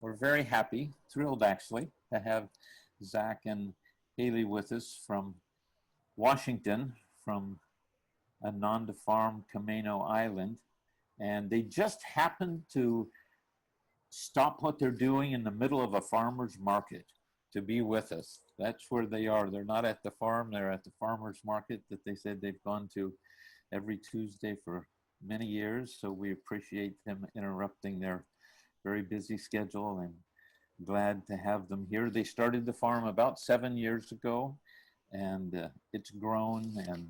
We're very happy, thrilled actually, to have Zach and Hailey with us from Washington, from Ananda Farm, Camano Island. And they just happened to stop what they're doing in the middle of a farmer's market to be with us. That's where they are. They're not at the farm, they're at the farmer's market that they said they've gone to every Tuesday for many years. So we appreciate them interrupting their very busy schedule and glad to have them here. They started the farm about 7 years ago, and it's grown, and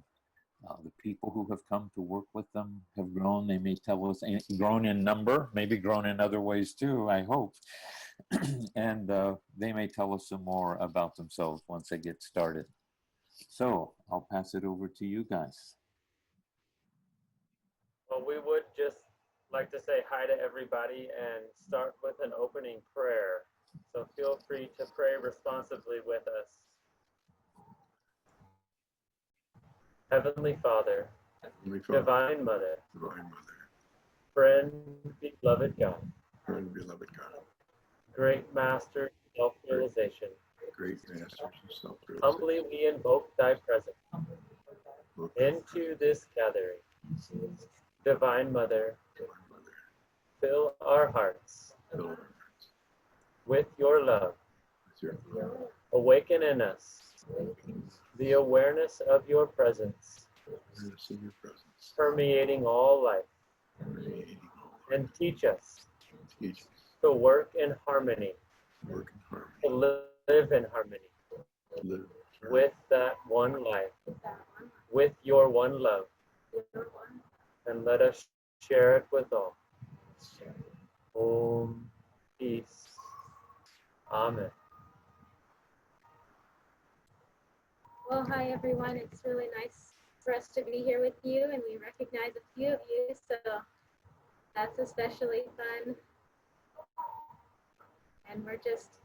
the people who have come to work with them have grown. They may tell us, grown in number, maybe grown in other ways too, I hope. And they may tell us some more about themselves once they get started. So I'll pass it over to you guys. Well, we would just like to say hi to everybody and start with an opening prayer. So feel free to pray responsively with us. Heavenly Father, Divine Mother, Friend, beloved God, Great Master of Self-Realization, humbly we invoke Thy presence into this gathering. Divine Mother, fill our hearts with your love. Awaken in us the awareness of your presence, permeating all life, and teach us to work in harmony, to live in harmony with that one life, with your one love, and let us share it with all. Om, peace. Amen. Well, hi everyone. It's really nice for us to be here with you, and we recognize a few of you, so that's especially fun. And we're just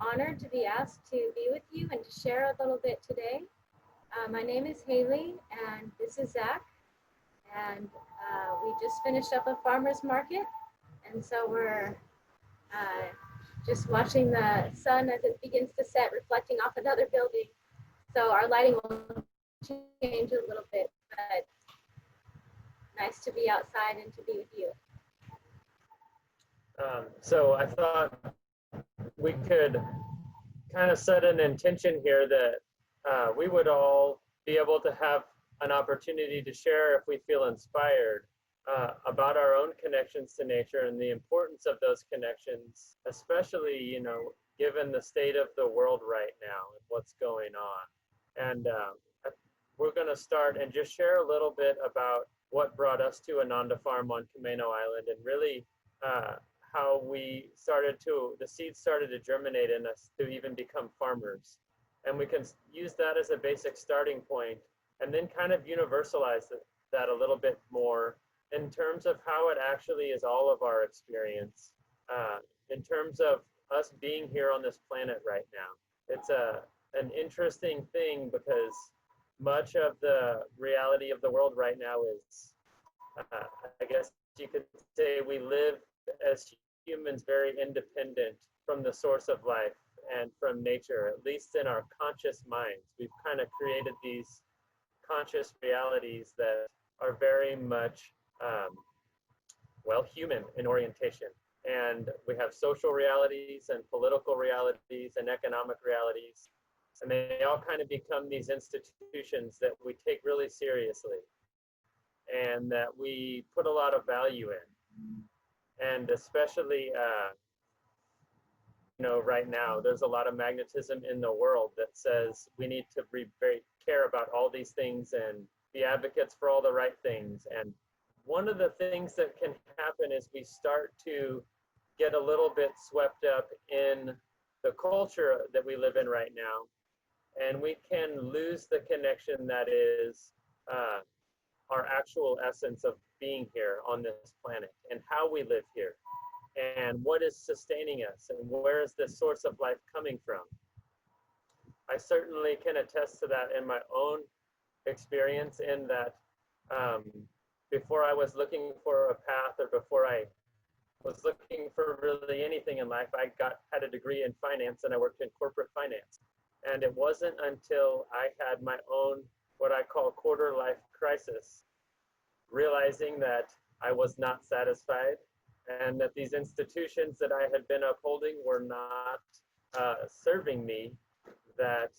honored to be asked to be with you and to share a little bit today. My name is Hailey, and this is Zach, and we just finished up a farmer's market, and so we're just watching the sun as it begins to set, reflecting off another building. So our lighting will change a little bit, but nice to be outside and to be with you. So I thought we could kind of set an intention here that we would all be able to have an opportunity to share, if we feel inspired, about our own connections to nature and the importance of those connections, especially, you know, given the state of the world right now and what's going on. And we're going to start and just share a little bit about what brought us to Ananda Farm on Camano Island, and really how we started to, the seeds started to germinate in us to even become farmers. And we can use that as a basic starting point, and then kind of universalize that a little bit more in terms of how it actually is all of our experience, in terms of us being here on this planet right now. It's an interesting thing because much of the reality of the world right now is, I guess you could say, we live as humans very independent from the source of life and from nature, at least in our conscious minds. We've kind of created these conscious realities that are very much, well, human in orientation. And we have social realities and political realities and economic realities. And they all kind of become these institutions that we take really seriously and that we put a lot of value in. And especially, you know, right now, there's a lot of magnetism in the world that says we need to very care about all these things and be advocates for all the right things. And one of the things that can happen is we start to get a little bit swept up in the culture that we live in right now. And we can lose the connection that is our actual essence of being here on this planet and how we live here and what is sustaining us and where is this source of life coming from. I certainly can attest to that in my own experience, in that before I was looking for a path, or before I was looking for really anything in life, I had a degree in finance and I worked in corporate finance. And it wasn't until I had my own, what I call quarter life crisis, realizing that I was not satisfied and that these institutions that I had been upholding were not serving me, that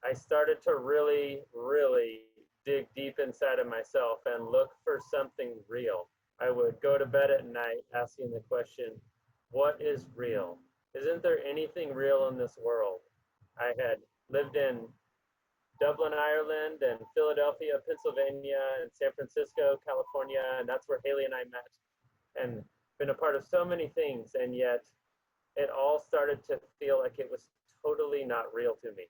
I started to really, really dig deep inside of myself and look for something real. I would go to bed at night asking the question, what is real? Isn't there anything real in this world? I had lived in Dublin, Ireland, and Philadelphia, Pennsylvania, and San Francisco, California, and that's where Hailey and I met, and been a part of so many things, and yet it all started to feel like it was totally not real to me.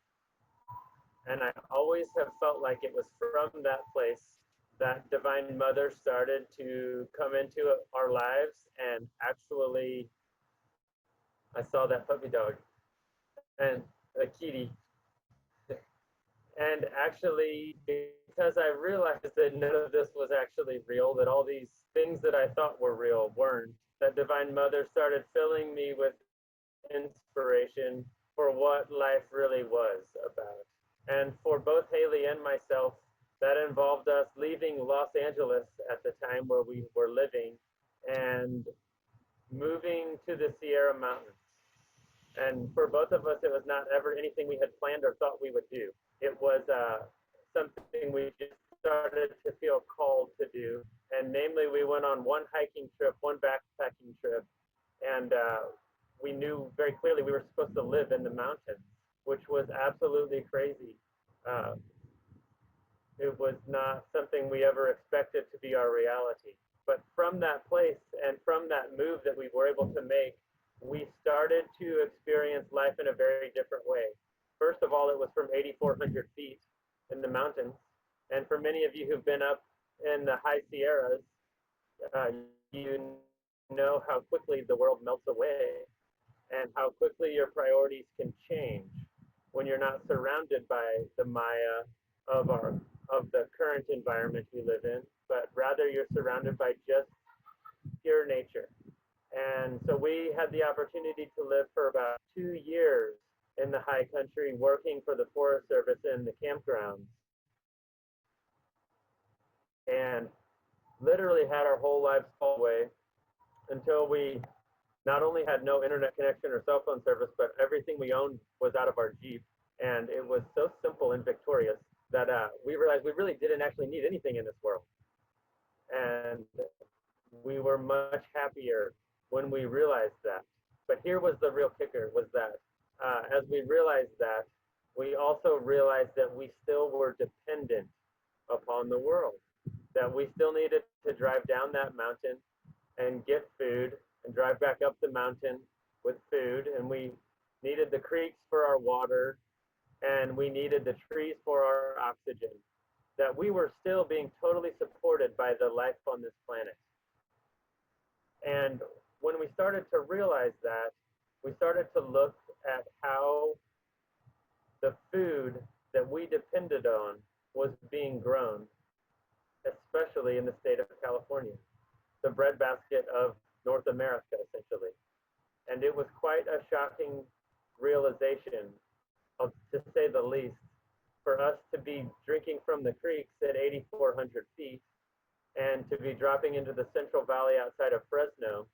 And I always have felt like it was from that place that Divine Mother started to come into our lives, and actually, I saw that puppy dog and a kitty. And actually, because I realized that none of this was actually real, that all these things that I thought were real weren't, that Divine Mother started filling me with inspiration for what life really was about. And for both Hailey and myself, that involved us leaving Los Angeles at the time where we were living and moving to the Sierra Mountains. And for both of us, it was not ever anything we had planned or thought we would do. It was something we just started to feel called to do. And namely, we went on one hiking trip, one backpacking trip, and we knew very clearly we were supposed to live in the mountains, which was absolutely crazy. It was not something we ever expected to be our reality. But from that place and from that move that we were able to make, we started to experience life in a very different way. First of all, it was from 8,400 feet in the mountains. And for many of you who've been up in the high Sierras, you know how quickly the world melts away and how quickly your priorities can change when you're not surrounded by the Maya of the current environment you live in, but rather you're surrounded by just pure nature. And so we had the opportunity to live for about 2 years in the high country, working for the Forest Service in the campgrounds, and literally had our whole lives fall away until we not only had no internet connection or cell phone service, but everything we owned was out of our Jeep. And it was so simple and victorious that we realized we really didn't actually need anything in this world. And we were much happier when we realized that. But here was the real kicker, was that as we realized that, we also realized that we still were dependent upon the world, that we still needed to drive down that mountain and get food and drive back up the mountain with food, and we needed the creeks for our water, and we needed the trees for our oxygen, that we were still being totally supported by the life on this planet. And when we started to realize that, we started to look at how the food that we depended on was being grown, especially in the state of California, the breadbasket of North America, essentially. And it was quite a shocking realization, to say the least, for us to be drinking from the creeks at 8,400 feet and to be dropping into the Central Valley outside of Fresno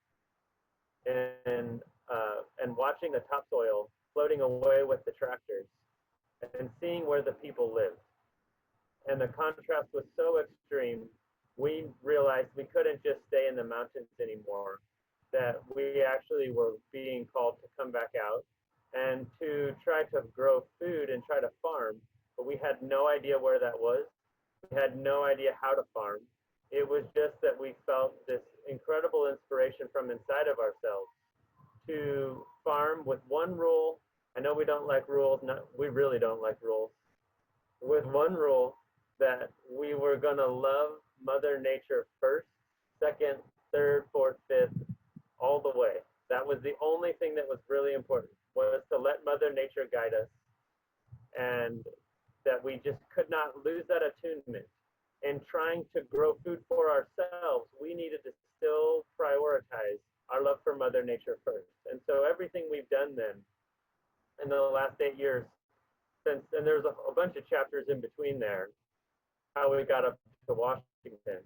and watching the topsoil floating away with the tractors and seeing where the people lived. And the contrast was so extreme, we realized we couldn't just stay in the mountains anymore, that we actually were being called to come back out and to try to grow food and try to farm, but we had no idea where that was. We had no idea how to farm. It was just that we felt this incredible inspiration from inside of ourselves to farm with one rule. I know we don't like rules. We really don't like rules. With one rule, that we were going to love Mother Nature first, second, third, fourth, fifth, all the way. That was the only thing that was really important, was to let Mother Nature guide us, and that we just could not lose that attunement. In trying to grow food for ourselves, we needed to still prioritize our love for Mother Nature first. And so everything we've done then in the last 8 years since, and there's a bunch of chapters in between there, how we got up to Washington.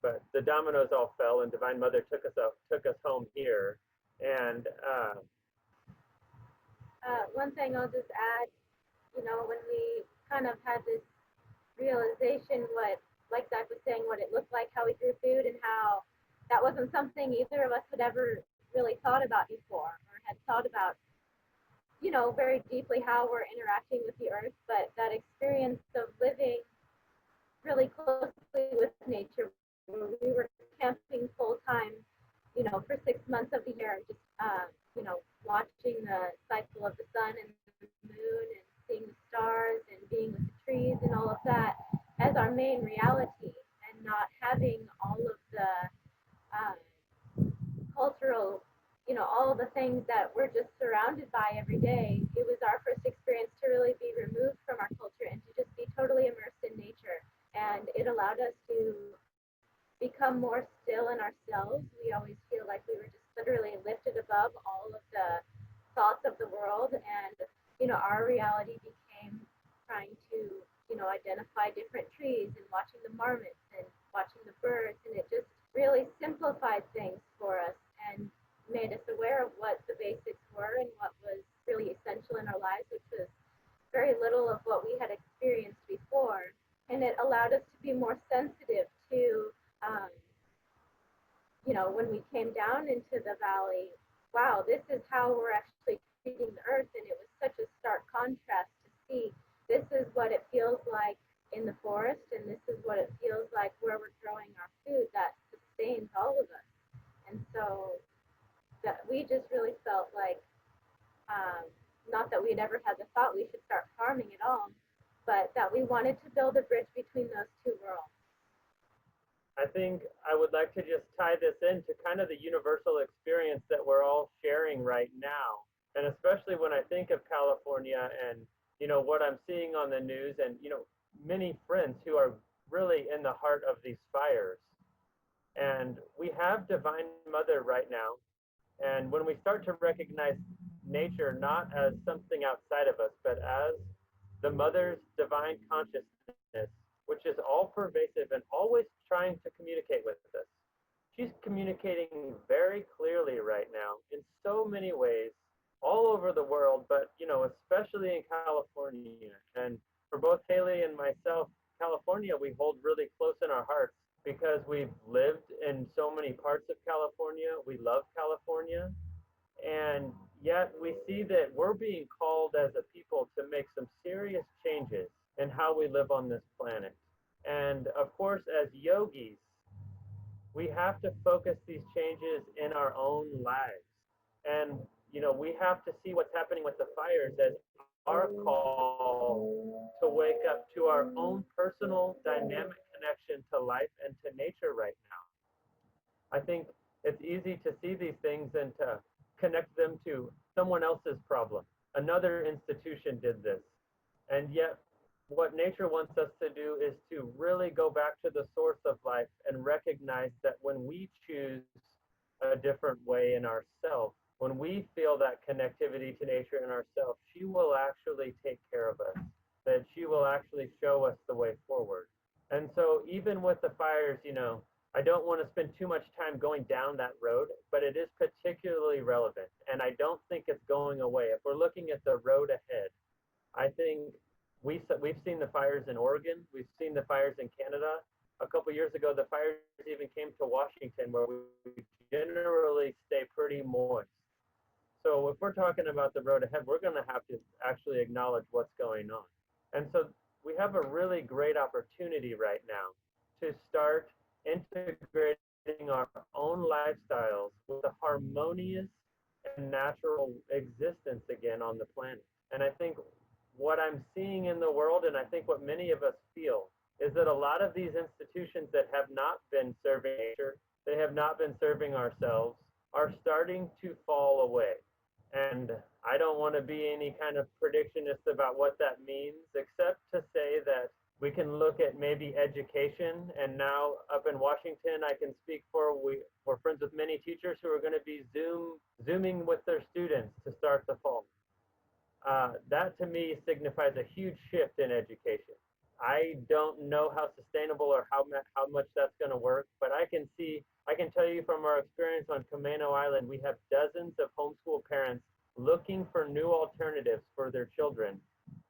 But the dominoes all fell, and Divine Mother took us home here. And one thing I'll just add, you know, when we kind of had this realization what, like Zach was saying, what it looked like, how we grew food, and how that wasn't something either of us had ever really thought about before, or had thought about, you know, very deeply how we're interacting with the earth. But that experience of living really closely with nature, where we were camping full time, you know, for 6 months of the year, just you know, watching the cycle of the sun and the moon, and seeing the stars, and being with the trees and all of that as our main reality, and not having all of the cultural, you know, all of the things that we're just surrounded by every day. It was our first experience to really be removed from our culture and to just be totally immersed in nature. And it allowed us to become more still in ourselves. We always feel like we were just literally lifted above all of the thoughts of the world. And, you know, our reality became trying to, you know, identify different trees and watching the marmots and watching the birds. And it just really simplified things for us and made us aware of what the basics were and what was really essential in our lives, which was very little of what we had experienced before. And it allowed us to be more sensitive to, you know, when we came down into the valley, wow, this is how we're actually treating the earth. And it was such a stark contrast to see this is what it feels like in the forest, and this is what it feels like where we're growing our food that sustains all of us. And so that we just really felt like, not that we'd ever had the thought we should start farming at all, but that we wanted to build a bridge between those two worlds. I think I would like to just tie this into kind of the universal experience that we're all sharing right now. And especially when I think of California and, you know, what I'm seeing on the news, and, you know, many friends who are really in the heart of these fires. And we have Divine Mother right now. And when we start to recognize nature not as something outside of us, but as the Mother's divine consciousness, which is all pervasive and always trying to communicate with us. She's communicating very clearly right now in so many ways all over the world, but, you know, especially in California. And for both Hailey and myself, California, we hold really close in our hearts because we've lived in so many parts of California. We love California. And yet we see that we're being called as a people to make some serious changes in how we live on this planet. And of course, as yogis, we have to focus these changes in our own lives. And, you know, we have to see what's happening with the fires as our call to wake up to our own personal dynamic connection to life and to nature right now. I think it's easy to see these things and to connect them to someone else's problem. Another institution did this. And yet, what nature wants us to do is to really go back to the source of life and recognize that when we choose a different way in ourselves, when we feel that connectivity to nature in ourselves, she will actually take care of us, that she will actually show us the way forward. And so even with the fires, you know, I don't want to spend too much time going down that road, but it is particularly relevant. And I don't think it's going away. If we're looking at the road ahead, I think we've seen the fires in Oregon. We've seen the fires in Canada. A couple years ago, the fires even came to Washington, where we generally stay pretty moist. So if we're talking about the road ahead, we're going to have to actually acknowledge what's going on. And so we have a really great opportunity right now to start integrating our own lifestyles with a harmonious and natural existence again on the planet. And I think what I'm seeing in the world, and I think what many of us feel, is that a lot of these institutions that have not been serving nature, they have not been serving ourselves, are starting to fall away. And I don't want to be any kind of predictionist about what that means, except to say that We can look at maybe education, and now up in Washington, I can speak for, we're friends with many teachers who are going to be Zooming with their students to start the fall. That to me signifies a huge shift in education. I don't know how sustainable or how much that's going to work, but I can tell you from our experience on Camano Island, we have dozens of homeschool parents looking for new alternatives for their children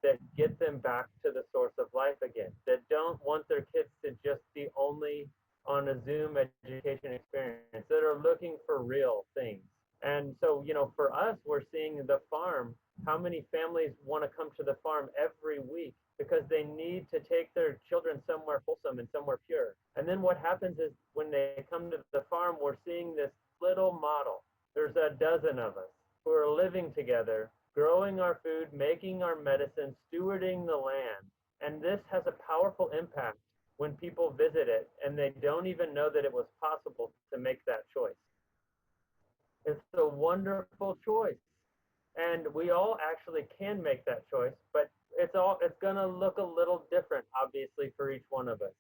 that get them back to the source of life again, that don't want their kids to just be only on a Zoom education experience, that are looking for real things. And so, you know, for us, we're seeing the farm, how many families want to come to the farm every week because they need to take their children somewhere wholesome and somewhere pure. And then what happens is when they come to the farm, we're seeing this little model. There's a dozen of us who are living together, growing our food, making our medicine, stewarding the land. And this has a powerful impact when people visit it and they don't even know that it was possible to make that choice. It's a wonderful choice. And we all actually can make that choice, but it's going to look a little different, obviously, for each one of us.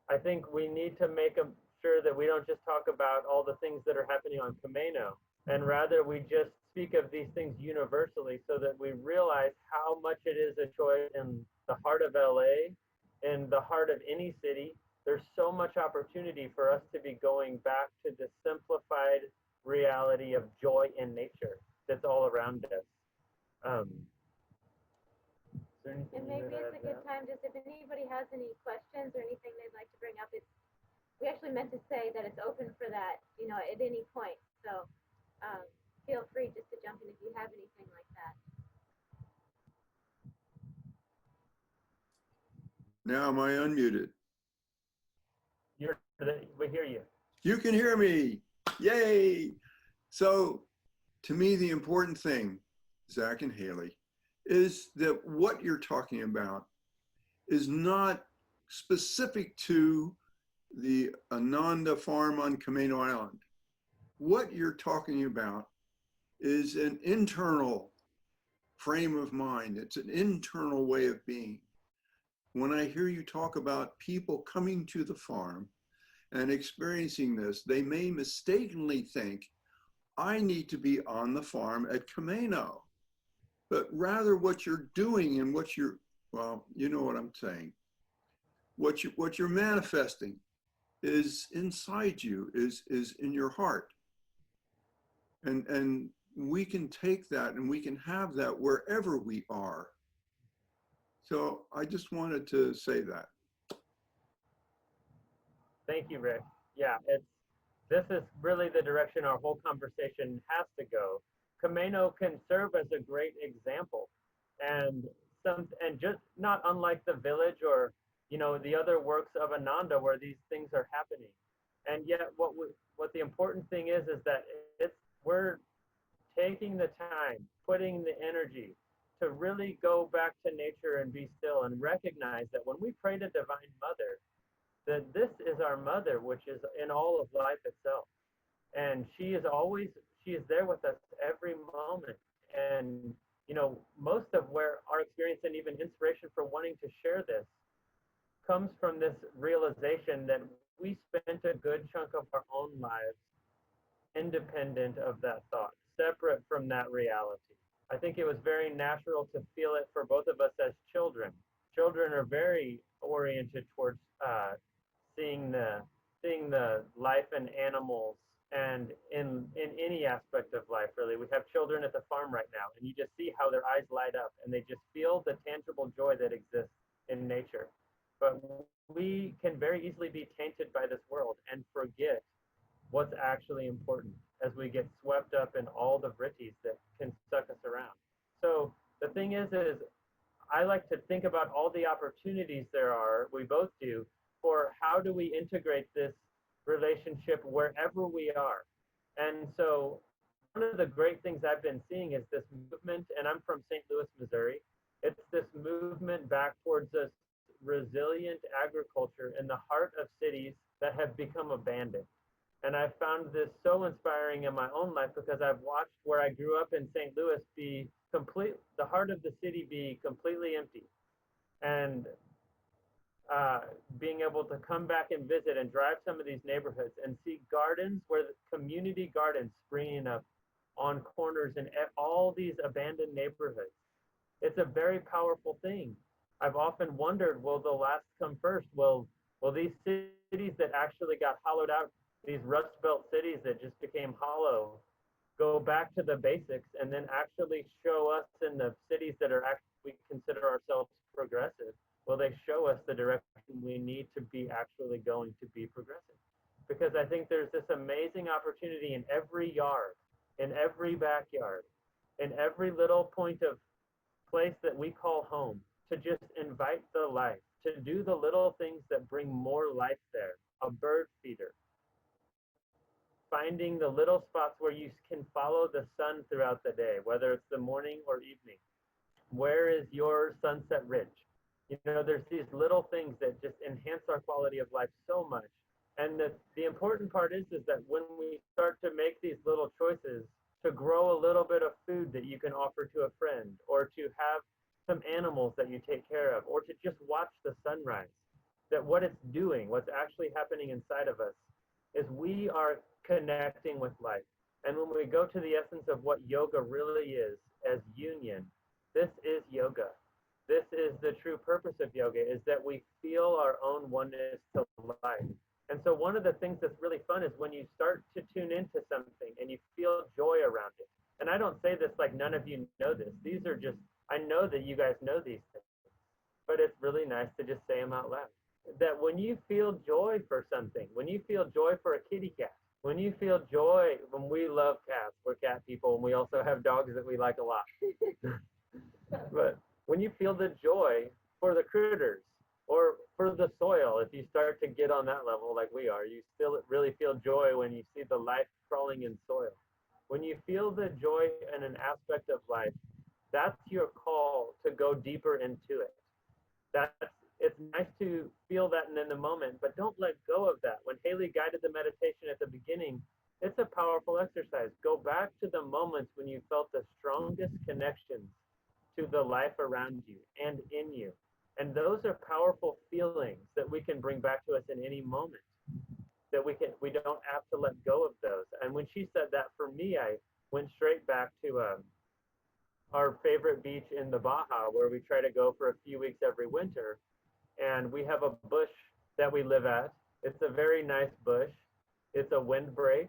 I think we need to make sure that we don't just talk about all the things that are happening on Camano, and rather we just speak of these things universally so that we realize how much it is a choice in the heart of LA, in the heart of any city. There's so much opportunity for us to be going back to the simplified reality of joy in nature that's all around us. And maybe it's a good time, just if anybody has any questions or anything they'd like to bring up, we actually meant to say that it's open for that, you know, at any point. So feel free just to jump in if you have anything like that. Now am I unmuted? We hear you. You can hear me. Yay. So to me, the important thing, Zach and Hailey, is that what you're talking about is not specific to the Ananda farm on Camano Island. What you're talking about is an internal frame of mind. It's an internal way of being. When I hear you talk about people coming to the farm and experiencing this, they may mistakenly think, I need to be on the farm at Camano. But rather what you're doing and what you're, well, you know what I'm saying. What you're manifesting is inside you, is in your heart. And we can take that and we can have that wherever we are. So I just wanted to say that. Thank you, Rick. Yeah, this is really the direction our whole conversation has to go. Camano can serve as a great example, and just not unlike the village or, you know, the other works of Ananda where these things are happening. And yet what the important thing is that we're taking the time, putting the energy to really go back to nature and be still and recognize that when we pray to Divine Mother, that this is our mother, which is in all of life itself. And she is there with us every moment. And, you know, most of where our experience and even inspiration for wanting to share this comes from this realization that we spent a good chunk of our own lives independent of that thought, separate from that reality. I think it was very natural to feel it for both of us as children. Children are very oriented towards seeing the life in animals and in any aspect of life, really. We have children at the farm right now, and you just see how their eyes light up, and they just feel the tangible joy that exists in nature. But we can very easily be tainted by this world and forget what's actually important as we get swept up in all the vrittis that can suck us around. So the thing is I like to think about all the opportunities there are, we both do, for how do we integrate this relationship wherever we are. And so one of the great things I've been seeing is this movement, and I'm from St. Louis, Missouri. It's this movement back towards this resilient agriculture in the heart of cities that have become abandoned. And I found this so inspiring in my own life because I've watched where I grew up in St. Louis the heart of the city be completely empty. And being able to come back and visit and drive some of these neighborhoods and see gardens where the community gardens springing up on corners in all these abandoned neighborhoods. It's a very powerful thing. I've often wondered, will the last come first? Will these cities that actually got hollowed out, these Rust Belt cities that just became hollow, go back to the basics and then actually show us in the cities that are actually, we consider ourselves progressive? Will they show us the direction we need to be actually going to be progressive? Because I think there's this amazing opportunity in every yard, in every backyard, in every little point of place that we call home, to just invite the life, to do the little things that bring more life there. A bird feeder, finding the little spots where you can follow the sun throughout the day, whether it's the morning or evening. Where is your sunset ridge? You know, there's these little things that just enhance our quality of life so much. And the important part is that when we start to make these little choices, to grow a little bit of food that you can offer to a friend, or to have some animals that you take care of, or to just watch the sunrise, that what it's doing, what's actually happening inside of us, is we are connecting with life. And when we go to the essence of what yoga really is, as union, this is yoga. This is the true purpose of yoga, is that we feel our own oneness to life. And so one of the things that's really fun is when you start to tune into something and you feel joy around it. And I don't say this like none of you know this. These are just, I know that you guys know these things, but it's really nice to just say them out loud. That when you feel joy for something, when you feel joy for a kitty cat, when you feel joy, when we love cats, we're cat people, and we also have dogs that we like a lot. But when you feel the joy for the critters, or for the soil, if you start to get on that level like we are, you still really feel joy when you see the life crawling in soil. When you feel the joy in an aspect of life, that's your call to go deeper into it. It's nice to feel that in the moment, but don't let go of that. When Hailey guided the meditation at the beginning, it's a powerful exercise. Go back to the moments when you felt the strongest connections to the life around you and in you. And those are powerful feelings that we can bring back to us in any moment. That we don't have to let go of those. And when she said that, for me, I went straight back to our favorite beach in the Baja, where we try to go for a few weeks every winter. And we have a bush that we live at. It's a very nice bush. It's a windbreak,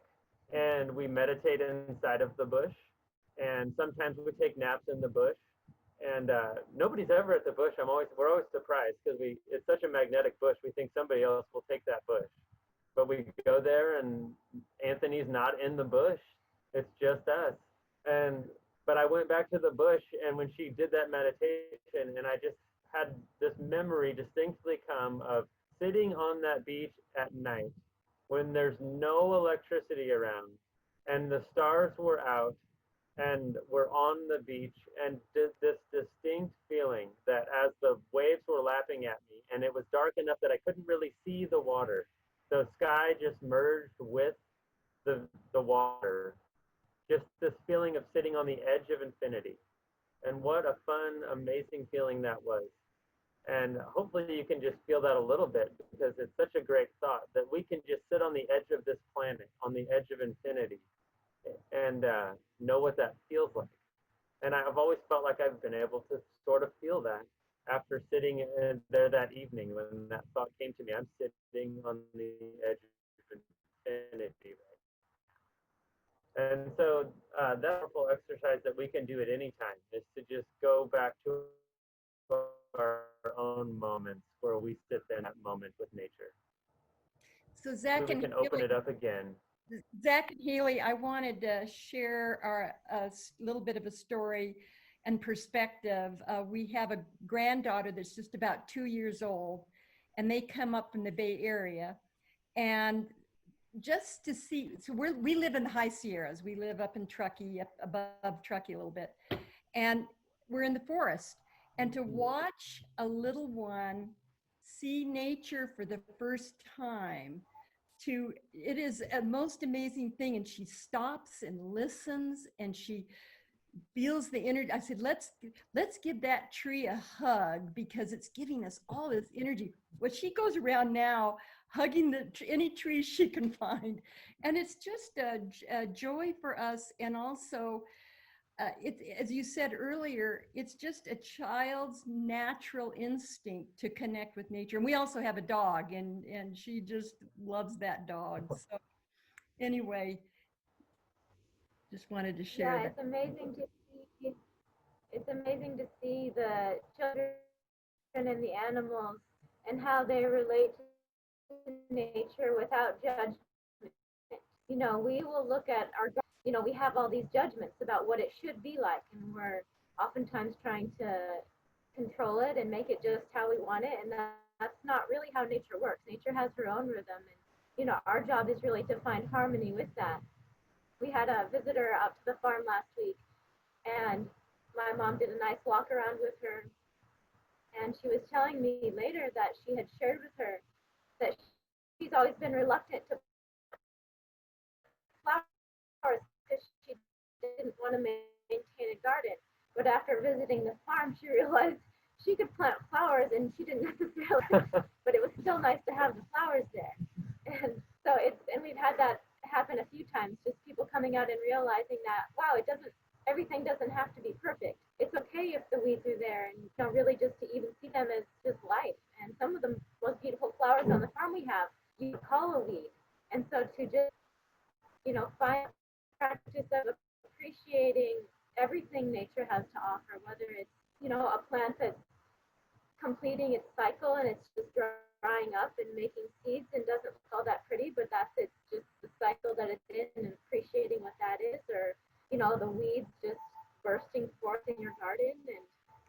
and we meditate inside of the bush. And sometimes we take naps in the bush. And nobody's ever at the bush. We're always surprised, because it's such a magnetic bush. We think somebody else will take that bush, but we go there and Anthony's not in the bush. It's just us. But I went back to the bush, and when she did that meditation, and I just had this memory distinctly come of sitting on that beach at night when there's no electricity around and the stars were out, and we're on the beach, and this distinct feeling that as the waves were lapping at me, and it was dark enough that I couldn't really see the water, the sky just merged with the water, just this feeling of sitting on the edge of infinity. And what a fun, amazing feeling that was. And hopefully you can just feel that a little bit, because it's such a great thought that we can just sit on the edge of this planet, on the edge of infinity, and know what that feels like. And I've always felt like I've been able to sort of feel that after sitting there that evening when that thought came to me. I'm sitting on the edge of infinity right now. And so that powerful exercise that we can do at any time is to just go back to our own moments where we sit there in that moment with nature. So Zach, so we can open it up again. Zach and Hailey, I wanted to share a little bit of a story and perspective. We have a granddaughter that's just about 2 years old, and they come up from the Bay Area. And just to see, so we live in the high Sierras. We live up in Truckee, up above Truckee a little bit. And we're in the forest. And to watch a little one see nature for the first time, it is a most amazing thing. And she stops and listens, and she feels the energy. I said, let's give that tree a hug because it's giving us all this energy. Well, she goes around now hugging any tree she can find. And it's just a joy for us. And also, as you said earlier, it's just a child's natural instinct to connect with nature. And we also have a dog, and she just loves that dog. So anyway, just wanted to share Yeah, that. it's amazing to see. It's amazing to see the children and the animals and how they relate to nature without judgment. You know, we will look at our, you know, we have all these judgments about what it should be like, and we're oftentimes trying to control it and make it just how we want it, and that's not really how nature works. Nature has her own rhythm, and you know, our job is really to find harmony with that. We had a visitor out to the farm last week, and my mom did a nice walk around with her, and she was telling me later that she had shared with her that she's always been reluctant to flowers because she didn't want to maintain a garden. But after visiting the farm, she realized she could plant flowers, and she didn't necessarily, but it was still nice to have the flowers there. And so and we've had that happen a few times, just people coming out and realizing that, wow, everything doesn't have to be perfect. It's okay if the weeds are there, and you know, really just to even see them as just life. And some of the most beautiful flowers on the farm we have, you call a weed. And so to just, you know, find practice of appreciating everything nature has to offer, whether it's, you know, a plant that's completing its cycle and it's just drying up and making seeds and doesn't look all that pretty, but it's just the cycle that it's in, and appreciating what that is. Or, you know, the weeds just bursting forth in your garden and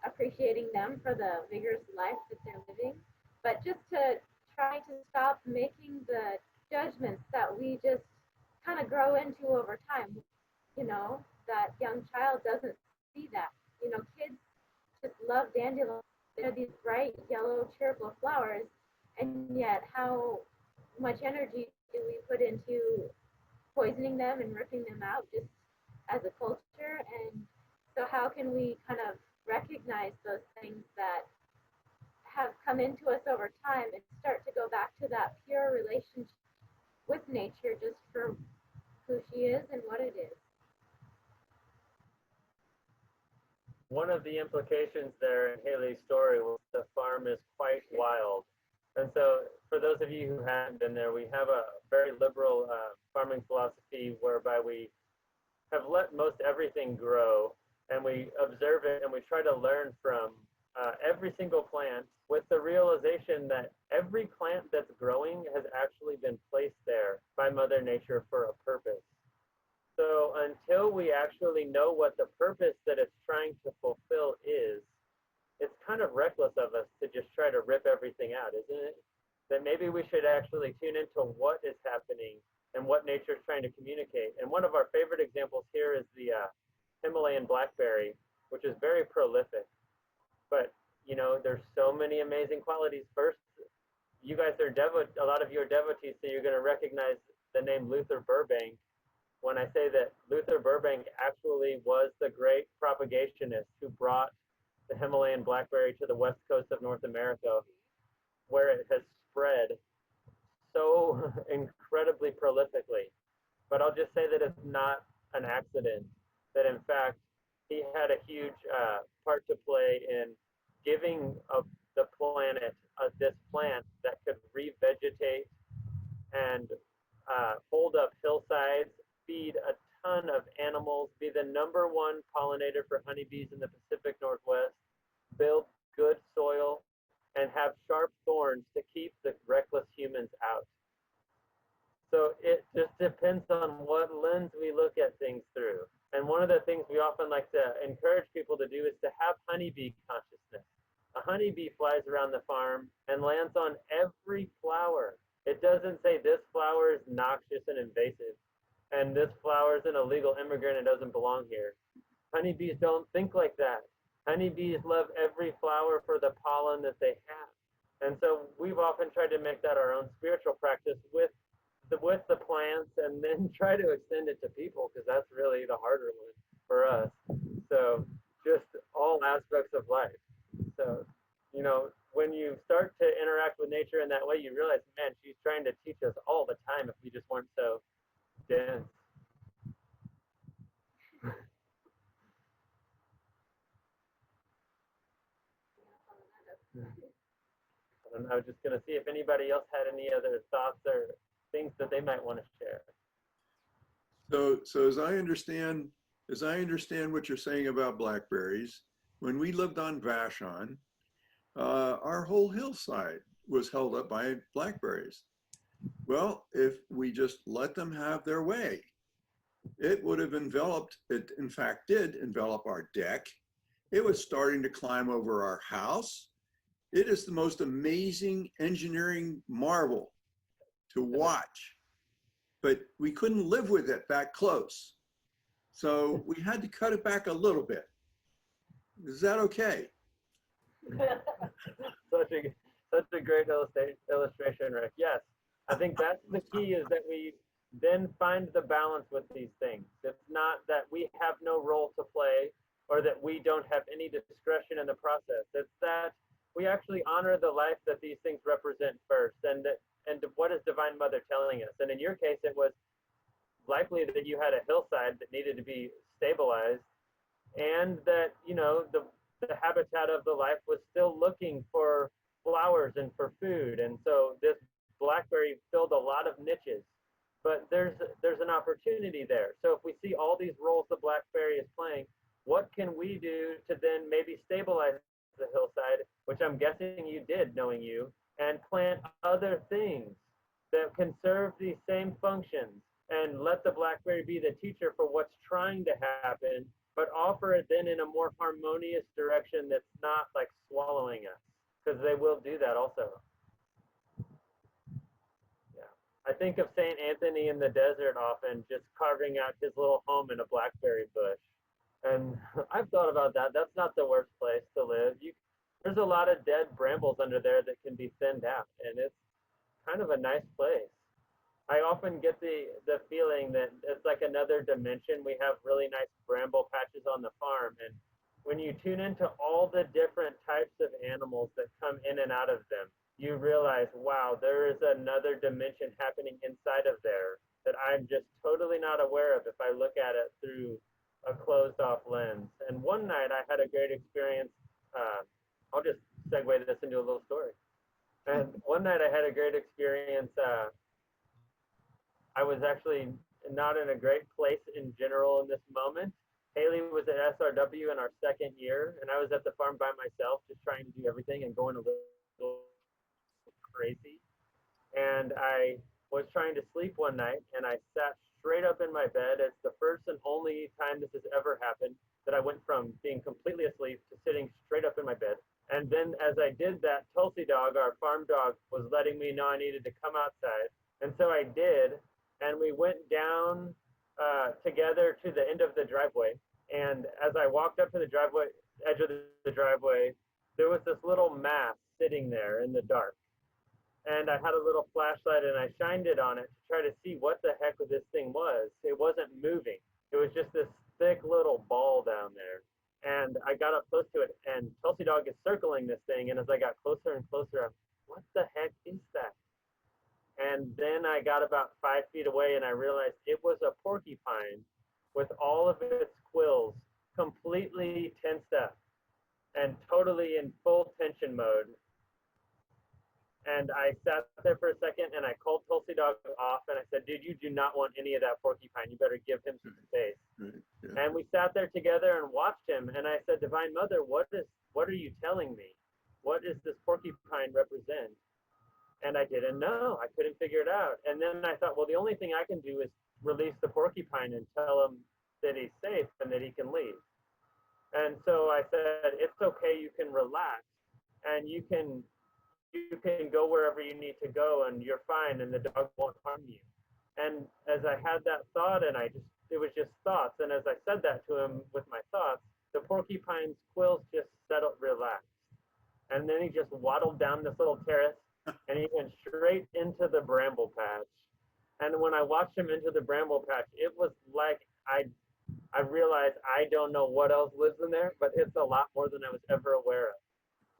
appreciating them for the vigorous life that they're living. But just to try to stop making the judgments that we just kind of grow into over time. You know, that young child doesn't see that. You know, kids just love dandelions. They're these bright yellow, cheerful flowers, and yet how much energy do we put into poisoning them and ripping them out just as a culture? And so how can we kind of recognize those things that have come into us over time and start to go back to that pure relationship with nature just for who she is and what it is? One of the implications there in Hailey's story was the farm is quite wild. And so for those of you who haven't been there, we have a very liberal farming philosophy whereby we have let most everything grow, and we observe it, and we try to learn from every single plant, with the realization that every plant that's growing has actually been placed there by Mother Nature for a purpose. So until we actually know what the purpose that it's trying to fulfill is, it's kind of reckless of us to just try to rip everything out, isn't it? That maybe we should actually tune into what is happening and what nature is trying to communicate. And one of our favorite examples here is the Himalayan blackberry, which is very prolific. But, you know, there's so many amazing qualities. First, you guys are a lot of you are devotees, so you're going to recognize the name Luther Burbank when I say that Luther Burbank actually was the great propagationist who brought the Himalayan blackberry to the west coast of North America, where it has spread so incredibly prolifically. But I'll just say that it's not an accident, that in fact, he had a huge part to play in giving the planet this plant that could revegetate and hold up hillsides, feed a ton of animals, be the #1 pollinator for honeybees in the Pacific Northwest, build good soil, and have sharp thorns to keep the reckless humans out. So it just depends on what lens we look at things through. And one of the things we often like to encourage people to do is to have honeybee consciousness. A honeybee flies around the farm and lands on every flower. It doesn't say this flower is noxious and invasive, and this flower is an illegal immigrant and doesn't belong here. Honeybees don't think like that. Honeybees love every flower for the pollen that they have. And so we've often tried to make that our own spiritual practice with the plants, and then try to extend it to people, because that's really the harder one for us. so just all aspects of life. So, you know, when you start to interact with nature in that way, you realize, man, she's trying to teach us all the time if we just weren't so dense. And I was just going to see if anybody else had any other thoughts or things that they might want to share. So as I understand what you're saying about blackberries, when we lived on Vashon, our whole hillside was held up by blackberries. Well, if we just let them have their way, it would have enveloped, it in fact did envelop our deck. It was starting to climb over our house. It is the most amazing engineering marvel to watch, but we couldn't live with it that close. So we had to cut it back a little bit. Is that okay? Such a great illustration, Rick. Yes, I think that's the key, is that we then find the balance with these things. It's not that we have no role to play or that we don't have any discretion in the process. It's that we actually honor the life that these things represent first, and what is Divine Mother telling us. And in your case, it was likely that you had a hillside that needed to be stabilized, and that, you know, the habitat of the life was still looking for flowers and for food. And so this blackberry filled a lot of niches, but there's an opportunity there. So if we see all these roles the blackberry is playing, what can we do to then maybe stabilize the hillside, which I'm guessing you did, knowing you, and plant other things that can serve these same functions, and let the blackberry be the teacher for what's trying to happen, but offer it then in a more harmonious direction that's not like swallowing us, because they will do that also. Yeah, I think of St. Anthony in the desert often, just carving out his little home in a blackberry bush. And I've thought about that. That's not the worst place to live. There's a lot of dead brambles under there that can be thinned out, and it's kind of a nice place. I often get the feeling that it's like another dimension. We have really nice bramble patches on the farm, and when you tune into all the different types of animals that come in and out of them, you realize, wow, there is another dimension happening inside of there that I'm just totally not aware of if I look at it through a closed off lens. And one night I had a great experience. I'll just segue this into a little story. And one night I had a great experience. I was actually not in a great place in general in this moment. Hailey was at SRW in our second year, and I was at the farm by myself, just trying to do everything and going a little crazy. And I was trying to sleep one night, and I sat straight up in my bed. It's the first and only time this has ever happened that I went from being completely asleep to sitting straight up in my bed. And then as I did that, Tulsi dog, our farm dog, was letting me know I needed to come outside. And so I did, and we went down together to the end of the driveway. And as I walked up to the driveway, edge of the driveway, there was this little mass sitting there in the dark. And I had a little flashlight, and I shined it on it to try to see what the heck this thing was. It wasn't moving. It was just this thick little ball down there. And I got up close to it, and Tulsi dog is circling this thing. And as I got closer and closer, I'm, what the heck is that? And then I got about 5 feet away, and I realized it was a porcupine with all of its quills completely tensed up and totally in full tension mode. And I sat there for a second, and I called Tulsi dog off, and I said, dude, you do not want any of that porcupine. You better give him some space. Right, yeah. And we sat there together and watched him. And I said, Divine Mother, what are you telling me? What does this porcupine represent? And I didn't know. I couldn't figure it out. And then I thought, well, the only thing I can do is release the porcupine and tell him that he's safe and that he can leave. And so I said, it's okay. You can relax, and you can go wherever you need to go, and you're fine, and the dog won't harm you. And as I had that thought, and it was just thoughts. And as I said that to him with my thoughts, the porcupine's quills just settled, relaxed. And then he just waddled down this little terrace, and he went straight into the bramble patch. And when I watched him into the bramble patch, it was like I I realized I don't know what else lives in there, but it's a lot more than I was ever aware of.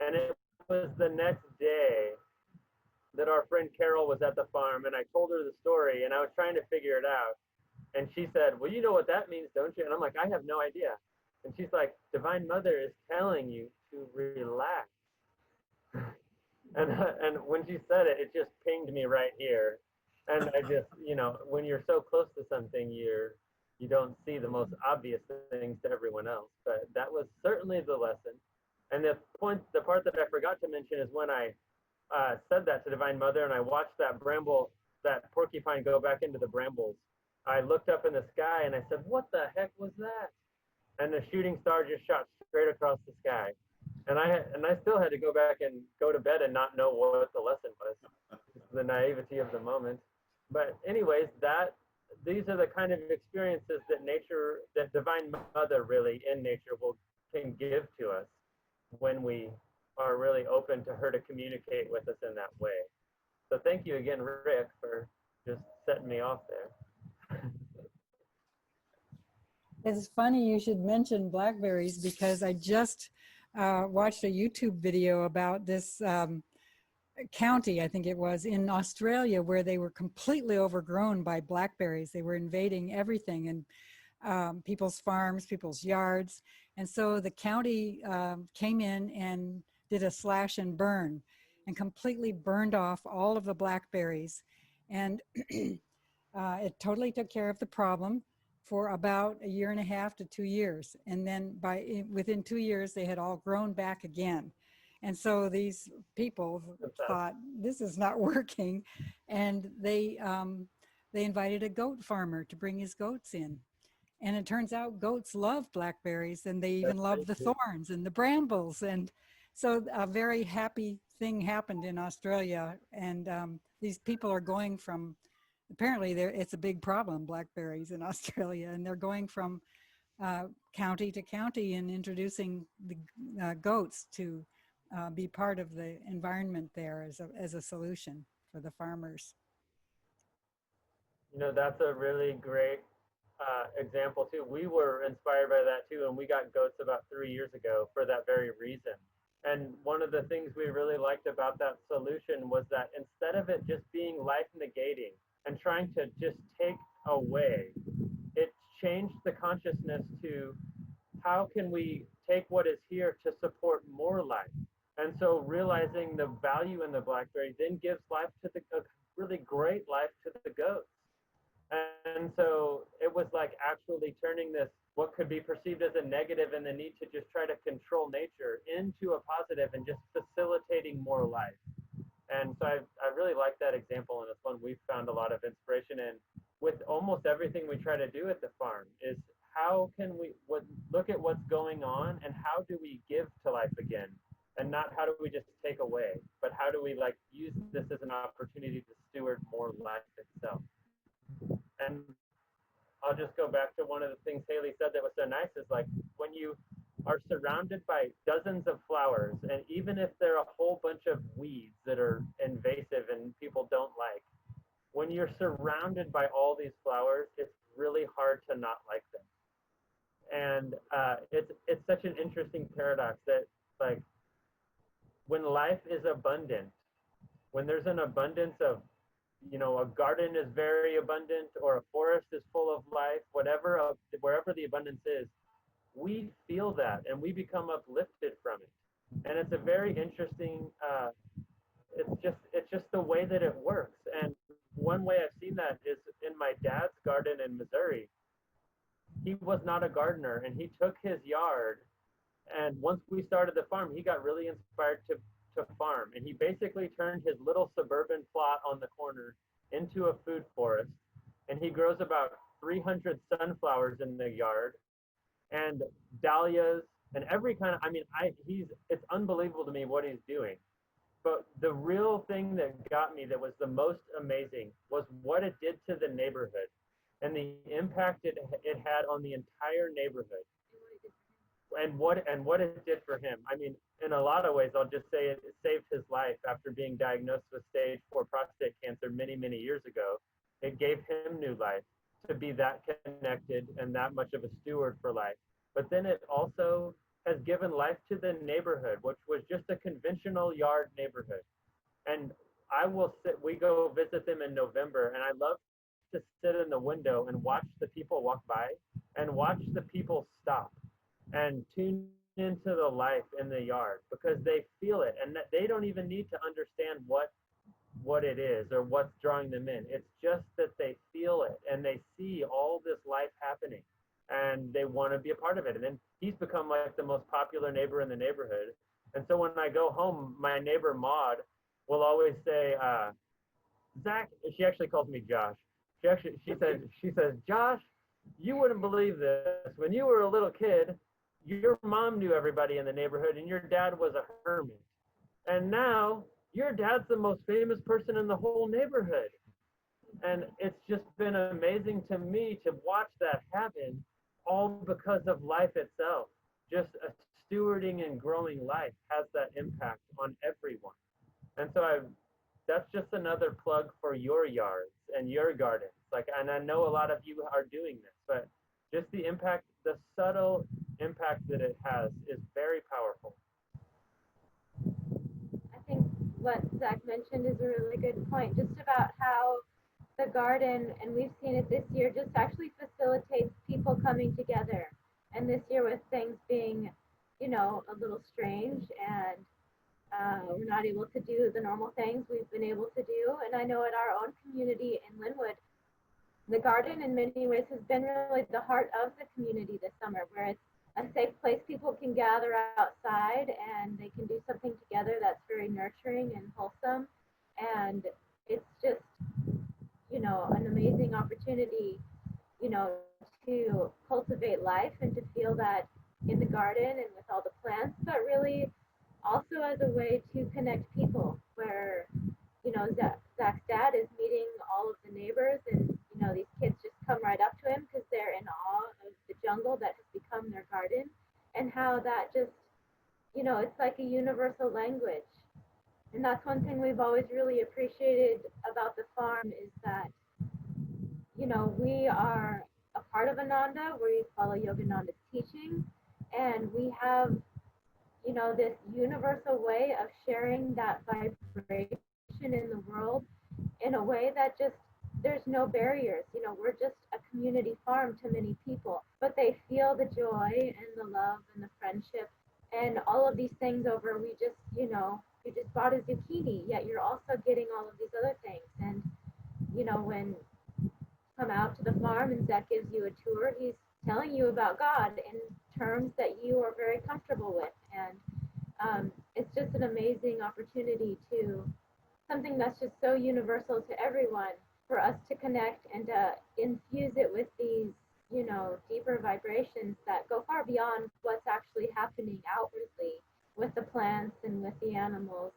And it was the next day that our friend Carol was at the farm, and I told her the story, and I was trying to figure it out. And she said, well, you know what that means, don't you? And I'm like, I have no idea. And she's like, Divine Mother is telling you to relax. And when she said it, it just pinged me right here. And I just, when you're so close to something, you don't see the most obvious things to everyone else. But that was certainly the lesson. And the part that I forgot to mention is when I said that to Divine Mother and I watched that porcupine go back into the brambles, I looked up in the sky and I said, what the heck was that? And the shooting star just shot straight across the sky. And I still had to go back and go to bed and not know what the lesson was. The naivety of the moment. But anyways, these are the kind of experiences that Divine Mother really in nature can give to us when we are really open to her to communicate with us in that way. So thank you again, Rick, for just setting me off there. It's funny you should mention blackberries because I just watched a YouTube video about this county, I think it was, in Australia where they were completely overgrown by blackberries. They were invading everything and people's farms, people's yards. And so the county came in and did a slash and burn and completely burned off all of the blackberries. And it totally took care of the problem for about 1.5 years to 2 years. And then within 2 years, they had all grown back again. And so these people thought, this is not working. And they invited a goat farmer to bring his goats in. And it turns out goats love blackberries, and they even love the thorns and the brambles. And so a very happy thing happened in Australia. And these people are going from, apparently it's a big problem, blackberries in Australia, and they're going from county to county and introducing the goats to be part of the environment there as a solution for the farmers. That's a really great example too. We were inspired by that too, and we got goats about 3 years ago for that very reason. And one of the things we really liked about that solution was that instead of it just being life negating and trying to just take away, it changed the consciousness to how can we take what is here to support more life. And so realizing the value in the blackberry then gives life to a really great life to the goats. And so it was like actually turning this, what could be perceived as a negative and the need to just try to control nature, into a positive and just facilitating more life. And so I really like that example, and it's one we've found a lot of inspiration in with almost everything we try to do at the farm, is how can we look at what's going on and how do we give to life again? And not how do we just take away, but how do we use this as an opportunity to steward more life itself? And I'll just go back to one of the things Hailey said that was so nice is when you are surrounded by dozens of flowers, and even if they're a whole bunch of weeds that are invasive and people don't like, when you're surrounded by all these flowers, it's really hard to not like them. And it's such an interesting paradox that when life is abundant, when there's an abundance of, a garden is very abundant or a forest is full of life, wherever the abundance is, we feel that and we become uplifted from it. And it's a very interesting, it's just the way that it works. And one way I've seen that is in my dad's garden in Missouri. He was not a gardener, and he took his yard, and once we started the farm, he got really inspired to farm, and he basically turned his little suburban plot on the corner into a food forest, and he grows about 300 sunflowers in the yard and dahlias and every kind of, it's unbelievable to me what he's doing. But the real thing that got me that was the most amazing was what it did to the neighborhood and the impact it had on the entire neighborhood. And what it did for him. In a lot of ways, I'll just say it saved his life after being diagnosed with stage 4 prostate cancer many, many years ago. It gave him new life. to be that connected and that much of a steward for life. But then it also has given life to the neighborhood, which was just a conventional yard neighborhood. And we go visit them in November, and I love to sit in the window and watch the people walk by and watch the people stop and tune into the life in the yard, because they feel it, and that they don't even need to understand what it is or what's drawing them in. It's just that they feel it and they see all this life happening and they want to be a part of it. And then he's become like the most popular neighbor in the neighborhood. And so when I go home, my neighbor Maud will always say, Zach, she actually calls me Josh. She says, Josh, you wouldn't believe this. When you were a little kid, your mom knew everybody in the neighborhood and your dad was a hermit. And now your dad's the most famous person in the whole neighborhood. And it's just been amazing to me to watch that happen, all because of life itself. Just a stewarding and growing life has that impact on everyone. And so that's just another plug for your yards and your gardens. And I know a lot of you are doing this, but just the impact, the subtle impact that it has is very powerful. I think what Zach mentioned is a really good point, just about how the garden, and we've seen it this year, just actually facilitates people coming together. And this year, with things being, a little strange, and we're not able to do the normal things we've been able to do. And I know in our own community in Linwood, the garden in many ways has been really the heart of the community this summer, where it's a safe place people can gather outside and they can do something together that's very nurturing and wholesome. And it's just, an amazing opportunity, to cultivate life and to feel that in the garden and with all the plants, but really also as a way to connect people, where, Zach's dad is meeting all of the neighbors, and, these kids just come right up to him because they're in awe of the jungle that has become their garden, and how that just, it's like a universal language. And that's one thing we've always really appreciated about the farm, is that, we are a part of Ananda, where we follow Yogananda's teaching, and we have, this universal way of sharing that vibration in the world in a way that just, there's no barriers. We're just a community farm to many people, but they feel the joy and the love and the friendship and all of these things over, we just, you just bought a zucchini, yet you're also getting all of these other things. And, when you come out to the farm and Zach gives you a tour, he's telling you about God in terms that you are very comfortable with. And it's just an amazing opportunity to, something that's just so universal to everyone, for us to connect and to infuse it with these, deeper vibrations that go far beyond what's actually happening outwardly with the plants and with the animals.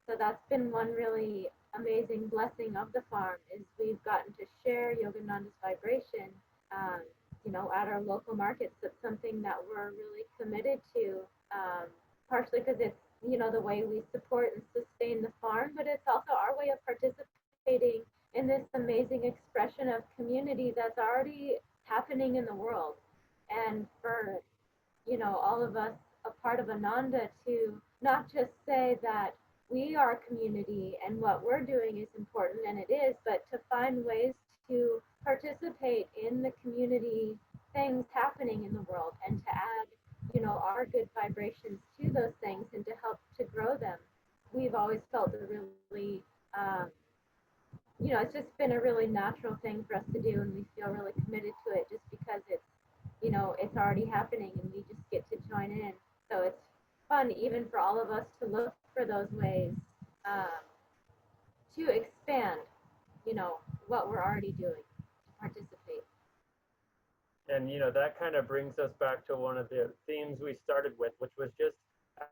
So that's been one really amazing blessing of the farm, is we've gotten to share Yogananda's vibration, at our local markets. That's something that we're really committed to, partially because it's, the way we support and sustain the farm, but it's also our way of participating in this amazing expression of community that's already happening in the world. And for, all of us a part of Ananda to not just say that we are a community and what we're doing is important, and it is, but to find ways to participate in the community things happening in the world, and to add, our good vibrations to those things and to help to grow them. We've always felt a really, it's just been a really natural thing for us to do, and we feel really committed to it just because it's, it's already happening and we just get to join in. So it's fun even for all of us to look for those ways to expand, what we're already doing, to participate. And, that kind of brings us back to one of the themes we started with, which was just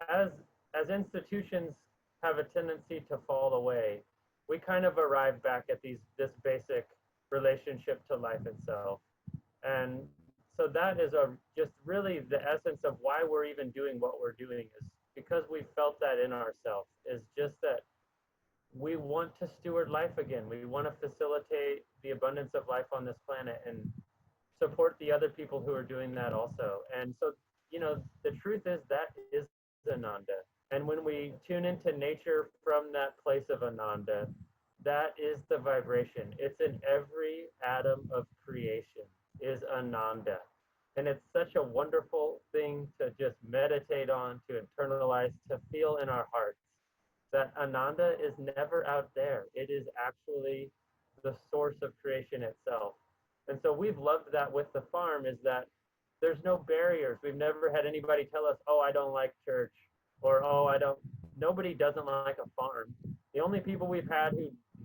as institutions have a tendency to fall away, we kind of arrive back at this basic relationship to life itself. And so that is just really the essence of why we're even doing what we're doing, is because we felt that in ourselves, is just that we want to steward life again. We want to facilitate the abundance of life on this planet and support the other people who are doing that also. And so, the truth is that is Ananda. And when we tune into nature from that place of Ananda, that is the vibration. It's in every atom of creation is Ananda. And it's such a wonderful thing to just meditate on, to internalize, to feel in our hearts that Ananda is never out there. It is actually the source of creation itself. And so we've loved that with the farm, is that there's no barriers. We've never had anybody tell us, oh, I don't like church, or oh, nobody doesn't like a farm. The only people we've had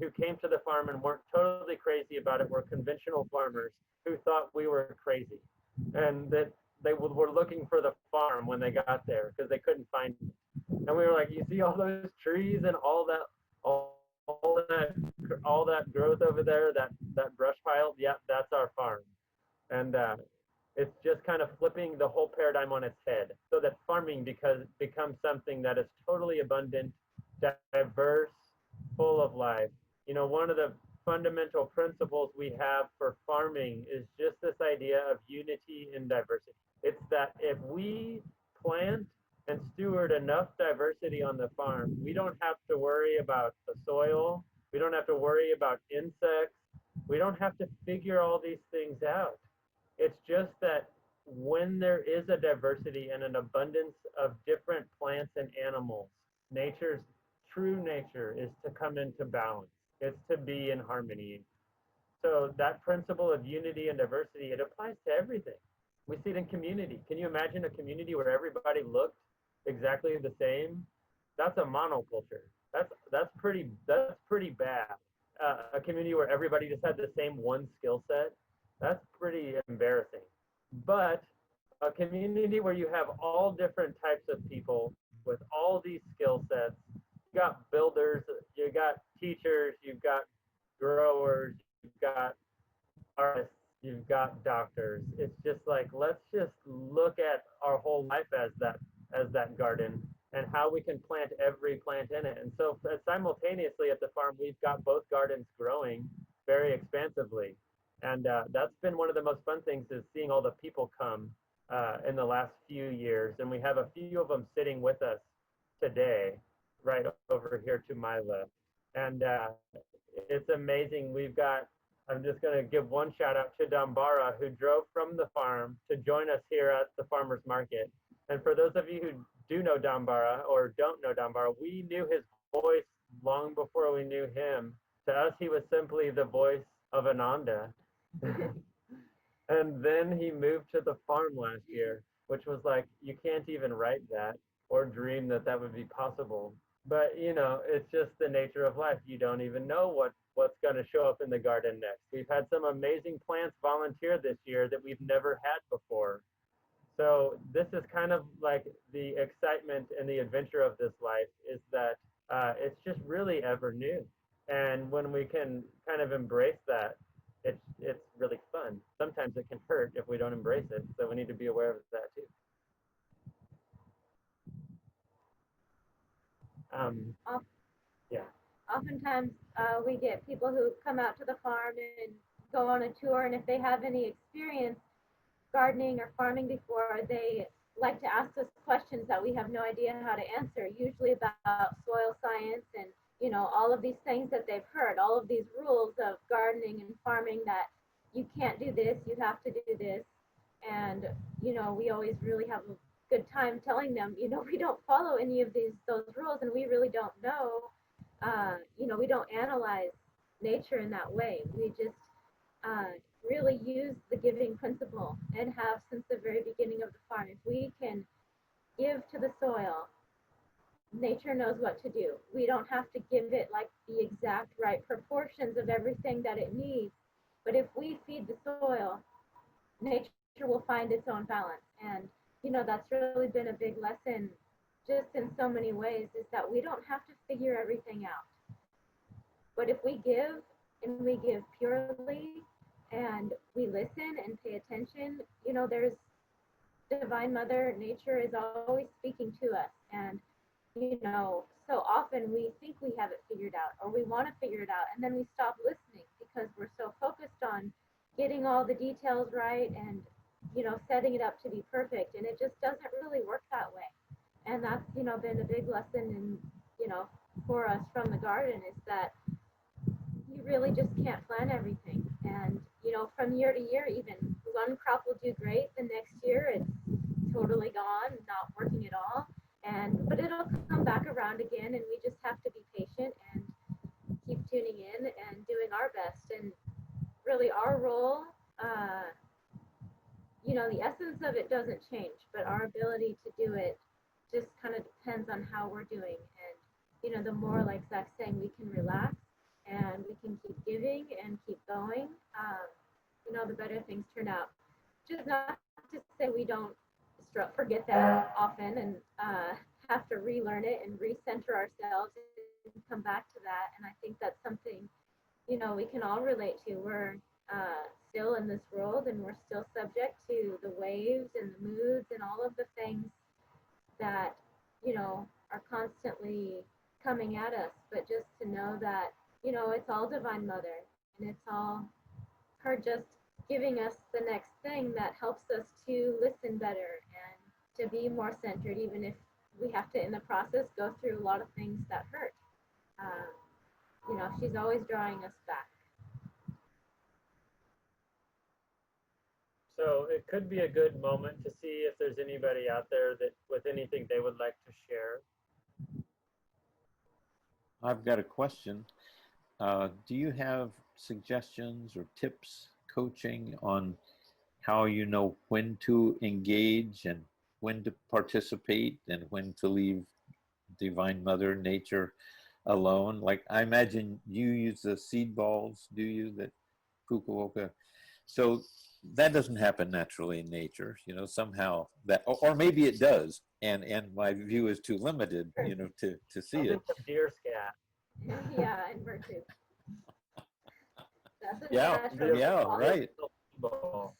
who came to the farm and weren't totally crazy about it were conventional farmers who thought we were crazy, and that they were looking for the farm when they got there because they couldn't find it. And we were like, you see all those trees and all that growth over there, that brush pile? Yeah, that's our farm. And it's just kind of flipping the whole paradigm on its head, so that farming becomes something that is totally abundant, diverse, full of life. One of the fundamental principles we have for farming is just this idea of unity in diversity. It's that if we plant and steward enough diversity on the farm, we don't have to worry about the soil. We don't have to worry about insects. We don't have to figure all these things out. It's just that when there is a diversity and an abundance of different plants and animals, nature's true nature is to come into balance. It's to be in harmony. So that principle of unity and diversity, it applies to everything. We see it in community. Can you imagine a community where everybody looked exactly the same? That's a monoculture. That's pretty bad. A community where everybody just had the same one skill set, that's pretty embarrassing. But a community where you have all different types of people with all these skill sets, you got builders, you got teachers, you've got growers, you've got artists, you've got doctors. It's just like, let's just look at our whole life as that garden, and how we can plant every plant in it. And so simultaneously at the farm, we've got both gardens growing very expansively. And that's been one of the most fun things, is seeing all the people come in the last few years. And we have a few of them sitting with us today, right over here to my left. And it's amazing. I'm just going to give one shout out to Dambara, who drove from the farm to join us here at the farmer's market. And for those of you who do know Dambara or don't know Dambara, we knew his voice long before we knew him. To us, he was simply the voice of Ananda. And then he moved to the farm last year, which was like, you can't even write that or dream that would be possible. But it's just the nature of life. You don't even know what's going to show up in the garden next. We've had some amazing plants volunteer this year that we've never had before. So this is kind of like the excitement and the adventure of this life, is that it's just really ever new. And when we can kind of embrace that, it's really fun. Sometimes it can hurt if we don't embrace it. So we need to be aware of that too. Yeah. Oftentimes we get people who come out to the farm and go on a tour, and if they have any experience gardening or farming before, they like to ask us questions that we have no idea how to answer, usually about soil science and all of these things that they've heard, all of these rules of gardening and farming, that you can't do this, you have to do this. And we always really have a good time telling them, we don't follow any of those rules, and we really don't know. We don't analyze nature in that way. We just really use the giving principle, and have since the very beginning of the farm. If we can give to the soil, nature knows what to do. We don't have to give it like the exact right proportions of everything that it needs. But if we feed the soil, nature will find its own balance. And that's really been a big lesson, just in so many ways, is that we don't have to figure everything out. But if we give, and we give purely, and we listen and pay attention, there's Divine Mother Nature is always speaking to us. And so often we think we have it figured out, or we want to figure it out, and then we stop listening because we're so focused on getting all the details right and, you know, setting it up to be perfect. And it just doesn't really work that way. And that's, you know, been a big lesson in, you know, for us from the garden, is that you really just can't plan everything. And, you know, from year to year, even one crop will do great, the next year it's totally gone, not working at all. But it'll come back around again, and we just have to be patient and keep tuning in and doing our best. And really our role, you know, the essence of it doesn't change, but our ability to do it just kind of depends on how we're doing. And, you know, the more, like Zach's saying, we can relax and we can keep giving and keep going, you know, the better things turn out. Just not to say we don't forget that often and have to relearn it and recenter ourselves and come back to that. And I think that's something, you know, we can all relate to. We're still in this world, and we're still subject to the waves and the moods and all of the things that, you know, are constantly coming at us. But just to know that, you know, it's all Divine Mother, and it's all her just giving us the next thing that helps us to listen better and to be more centered, even if we have to, in the process, go through a lot of things that hurt. You know, she's always drawing us back. So it could be a good moment to see if there's anybody out there that with anything they would like to share. I've got a question. Do you have suggestions or tips, coaching on how you know when to engage and when to participate and when to leave Divine Mother Nature alone? Like, I imagine you use the seed balls, do you, that Fukuoka? So that doesn't happen naturally in nature, you know, somehow that, or maybe it does, and my view is too limited, you know, to see it. Deer scat. Yeah, and virtue. That's a Yeah, natural yeah, right. Ball.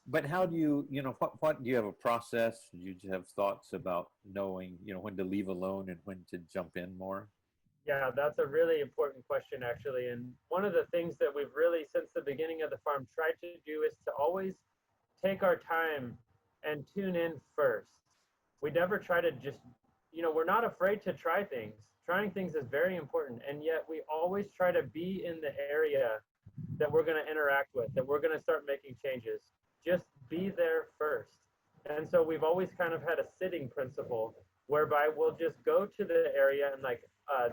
But how do you know, what do you have a process? Do you have thoughts about knowing, you know, when to leave alone and when to jump in more? Yeah, that's a really important question, actually. And one of the things that we've really, since the beginning of the farm, tried to do is to always take our time and tune in first. We never try to just, you know, we're not afraid to try things. Trying things is very important. And yet we always try to be in the area that we're going to interact with, that we're going to start making changes. Just be there first. And so we've always kind of had a sitting principle whereby we'll just go to the area, and like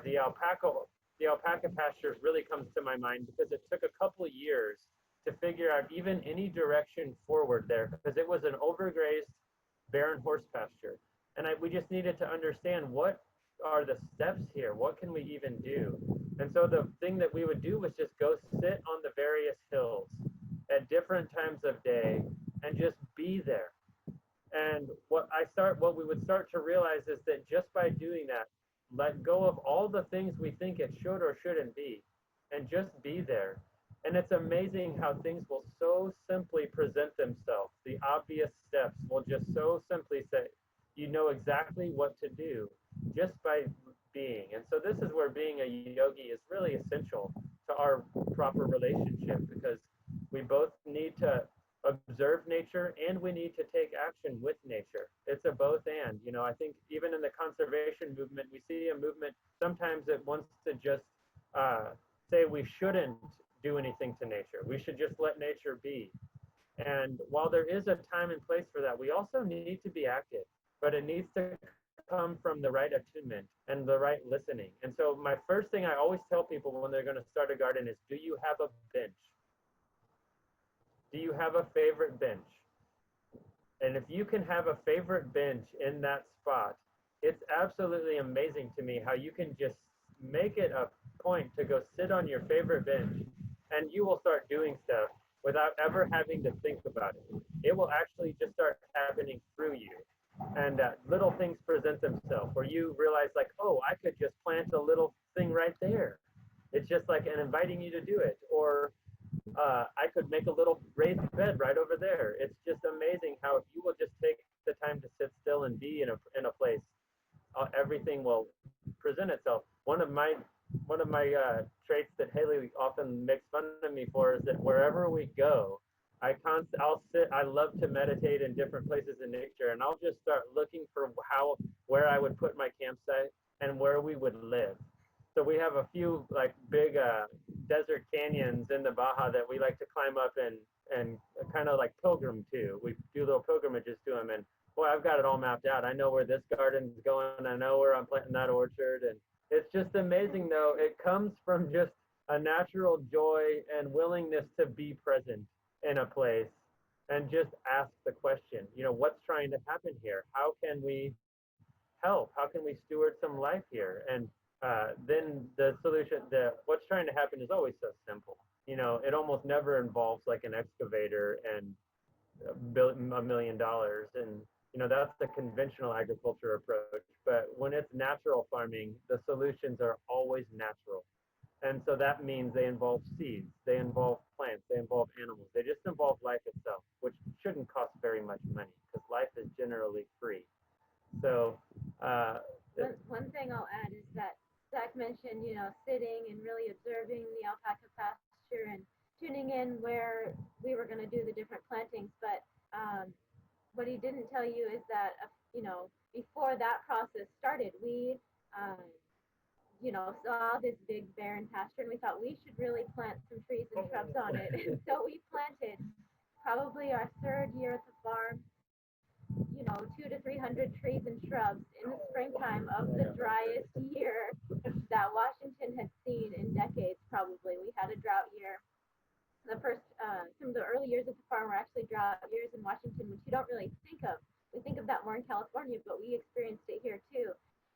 the alpaca pastures really comes to my mind because it took a couple of years to figure out even any direction forward there, because it was an overgrazed barren horse pasture. And we just needed to understand, what are the steps here? What can we even do? And so the thing that we would do was just go sit on the various hills at different times of day and just be there. And what we would start to realize is that just by doing that, let go of all the things we think it should or shouldn't be, and just be there. And it's amazing how things will so simply present themselves. The obvious steps will just so simply say, you know exactly what to do just by being. And so this is where being a yogi is really essential to our proper relationship, because we both need to observe nature and we need to take action with nature. It's a both and. You know, I think even in the conservation movement, we see a movement sometimes that wants to just say we shouldn't do anything to nature. We should just let nature be. And while there is a time and place for that, we also need to be active, but it needs to come from the right attunement and the right listening. And so my first thing I always tell people when they're going to start a garden is, do you have a bench? Do you have a favorite bench? And if you can have a favorite bench in that spot, it's absolutely amazing to me how you can just make it a point to go sit on your favorite bench, and you will start doing stuff without ever having to think about it. It will actually just start happening through you. And little things present themselves where you realize, like, oh, I could just plant a little thing right there. It's just like an inviting you to do it. Or I could make a little raised bed right over there. It's just amazing how if you will just take the time to sit still and be in a place, everything will present itself. One of my traits that Hailey often makes fun of me for is that wherever we go, I'll sit. I love to meditate in different places in nature, and I'll just start looking for where I would put my campsite and where we would live. So we have a few like big desert canyons in the Baja that we like to climb up and kind of like pilgrim to. We do little pilgrimages to them, and boy, I've got it all mapped out. I know where this garden's going. I know where I'm planting that orchard, and it's just amazing. Though it comes from just a natural joy and willingness to be present in a place and just ask the question. What's trying to happen here? How can we help? How can we steward some life here? And then the solution, what's trying to happen is always so simple. It almost never involves like an excavator and $1 million. And, that's the conventional agriculture approach. But when it's natural farming, the solutions are always natural. And so that means they involve seeds, they involve plants, they involve animals. They just involve life itself, which shouldn't cost very much money because life is generally free. So one thing I'll add is that Zach mentioned, sitting and really observing the alpaca pasture and tuning in where we were going to do the different plantings. But what he didn't tell you is that, before that process started, we, saw this big barren pasture and we thought we should really plant some trees and shrubs on it. And so we planted probably our third year at the farm, 200 to 300 trees and shrubs in the springtime of the driest year that Washington had seen in decades, probably. We had a drought year. Some of the early years at the farm were actually drought years in Washington, which you don't really think of. We think of that more in California, but we experienced it here too.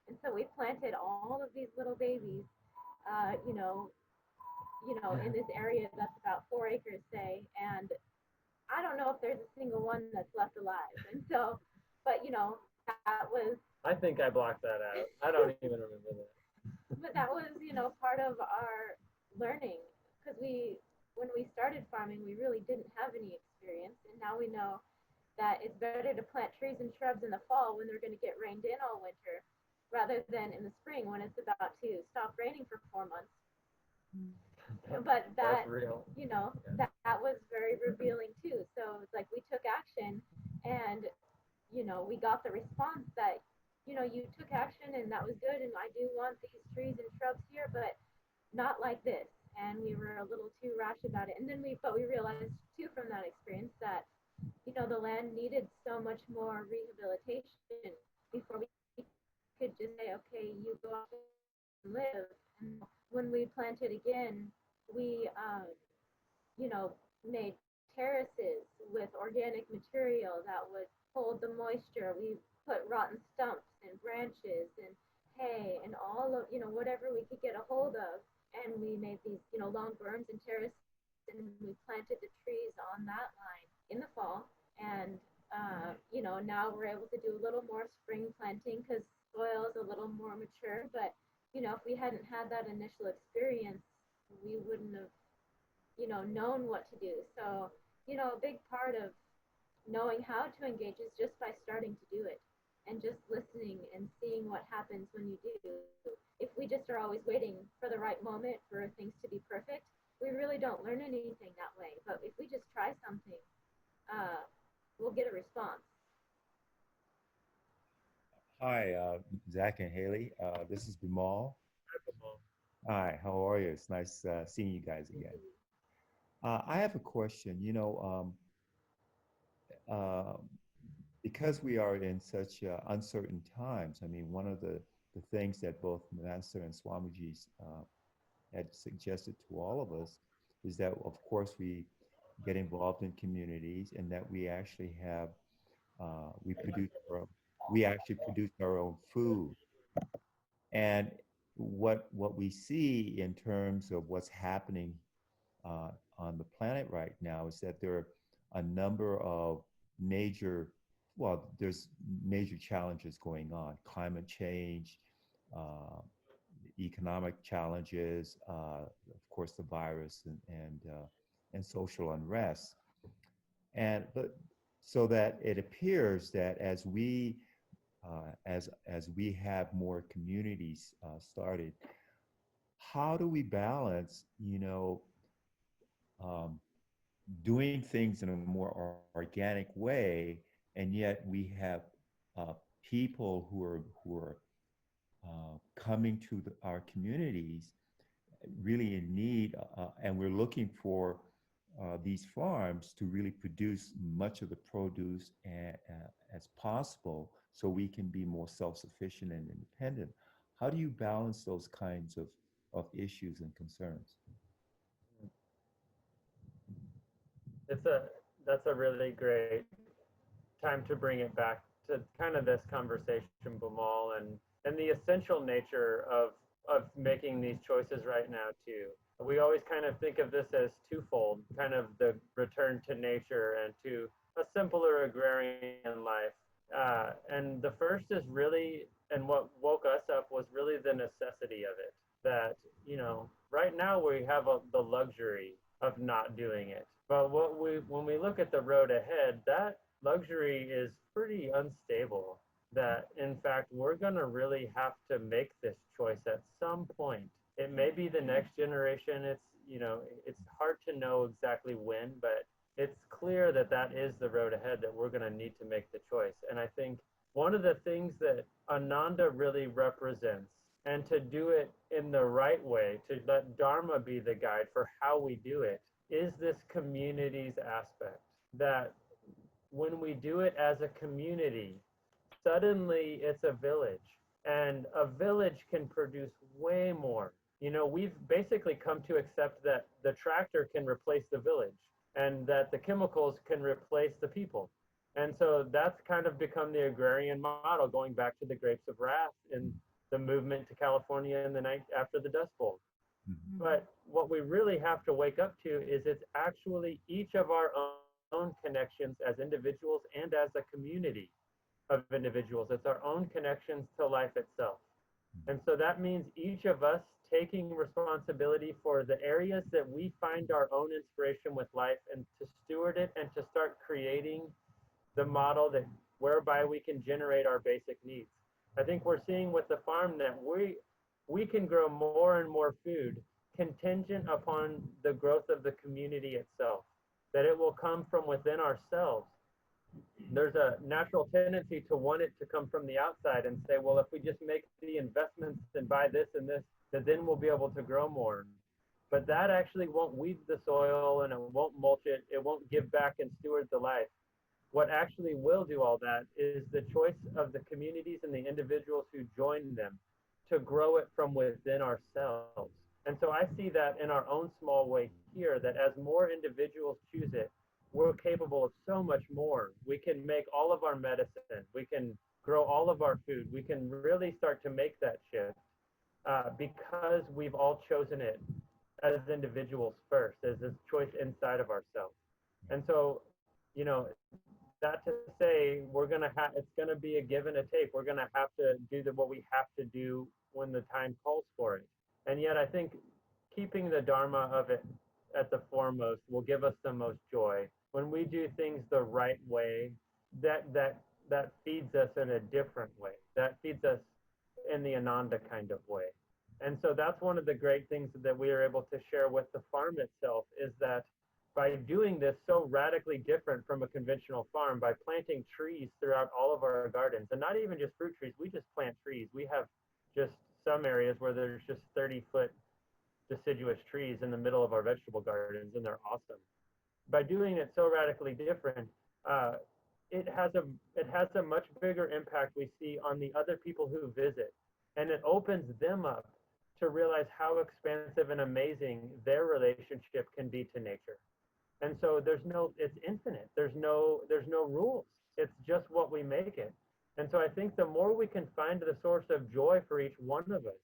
And so we planted all of these little babies, in this area that's about 4 acres, say, and I don't know if there's a single one that's left alive. And so, but that was. I think I blocked that out. I don't even remember that. But that was, part of our learning, because when we started farming, we really didn't have any experience, and now we know that it's better to plant trees and shrubs in the fall when they're going to get rained in all winter, rather than in the spring when it's about to stop raining for 4 months. But that, that's real. That was very revealing too. So it's like we took action and, we got the response that, you took action and that was good. And I do want these trees and shrubs here, but not like this. And we were a little too rash about it. And then we realized too from that experience that, the land needed so much more rehabilitation before we could just say, okay, you go out and live. And when we planted again, we, made terraces with organic material that would hold the moisture. We put rotten stumps and branches and hay and all of, whatever we could get a hold of. And we made these, long berms and terraces, and we planted the trees on that line in the fall. And, now we're able to do a little more spring planting because soil is a little more mature. But, if we hadn't had that initial experience, we wouldn't have, known what to do. So, a big part of knowing how to engage is just by starting to do it and just listening and seeing what happens when you do. If we just are always waiting for the right moment for things to be perfect, we really don't learn anything that way. But if we just try something, we'll get a response. Hi, Zach and Hailey. This is Bimal. Hi, how are you? It's nice seeing you guys again. I have a question. Because we are in such uncertain times, I mean, one of the things that both Master and Swamiji had suggested to all of us is that, of course, we get involved in communities and that we actually have, we actually produce our own food. And what we see in terms of what's happening on the planet right now is that there are a number of there's major challenges going on: climate change, economic challenges, of course, the virus, and social unrest. But so that it appears that as we as we have more communities started, how do we balance, doing things in a more organic way, and yet we have people who are coming to our communities really in need, and we're looking for these farms to really produce much of the produce as possible so we can be more self-sufficient and independent. How do you balance those kinds of issues and concerns? That's a really great time to bring it back to kind of this conversation, Bimal, and the essential nature of making these choices right now too. We always kind of think of this as twofold, kind of the return to nature and to a simpler agrarian life. And the first is really, and what woke us up was really the necessity of it. That, right now we have the luxury of not doing it. But when we look at the road ahead, that luxury is pretty unstable. That in fact, we're gonna really have to make this choice at some point. It may be the next generation. It's hard to know exactly when, but it's clear that that is the road ahead, that we're gonna need to make the choice. And I think one of the things that Ananda really represents, and to do it in the right way, to let Dharma be the guide for how we do it, is this communities aspect. That when we do it as a community, suddenly it's a village, and a village can produce way more. We've basically come to accept that the tractor can replace the village and that the chemicals can replace the people. And so that's kind of become the agrarian model, going back to the grapes of wrath in the movement to California in the night after the Dust Bowl. Mm-hmm. But what we really have to wake up to is it's actually each of our own connections as individuals and as a community of individuals. It's our own connections to life itself. And so that means each of us taking responsibility for the areas that we find our own inspiration with life, and to steward it and to start creating the model that whereby we can generate our basic needs. I think we're seeing with the farm that we can grow more and more food contingent upon the growth of the community itself, that it will come from within ourselves. There's a natural tendency to want it to come from the outside and say, well, if we just make the investments and buy this and this, that then we'll be able to grow more. But that actually won't weed the soil, and it won't mulch it. It won't give back and steward the life. What actually will do all that is the choice of the communities and the individuals who join them to grow it from within ourselves. And so I see that in our own small way here, that as more individuals choose it, we're capable of so much more. We can make all of our medicine. We can grow all of our food. We can really start to make that shift because we've all chosen it as individuals first, as a choice inside of ourselves. And so, that to say, it's gonna be a give and a take. We're gonna have to do what we have to do when the time calls for it. And yet I think keeping the Dharma of it at the foremost will give us the most joy. When we do things the right way, that feeds us in a different way. That feeds us in the Ananda kind of way. And so that's one of the great things that we are able to share with the farm itself, is that by doing this so radically different from a conventional farm, by planting trees throughout all of our gardens, and not even just fruit trees, we just plant trees. We have just some areas where there's just 30-foot deciduous trees in the middle of our vegetable gardens, and they're awesome. By doing it so radically different, it has a much bigger impact, we see, on the other people who visit, and it opens them up to realize how expansive and amazing their relationship can be to nature. And so it's infinite. There's no rules. It's just what we make it. And so I think the more we can find the source of joy for each one of us,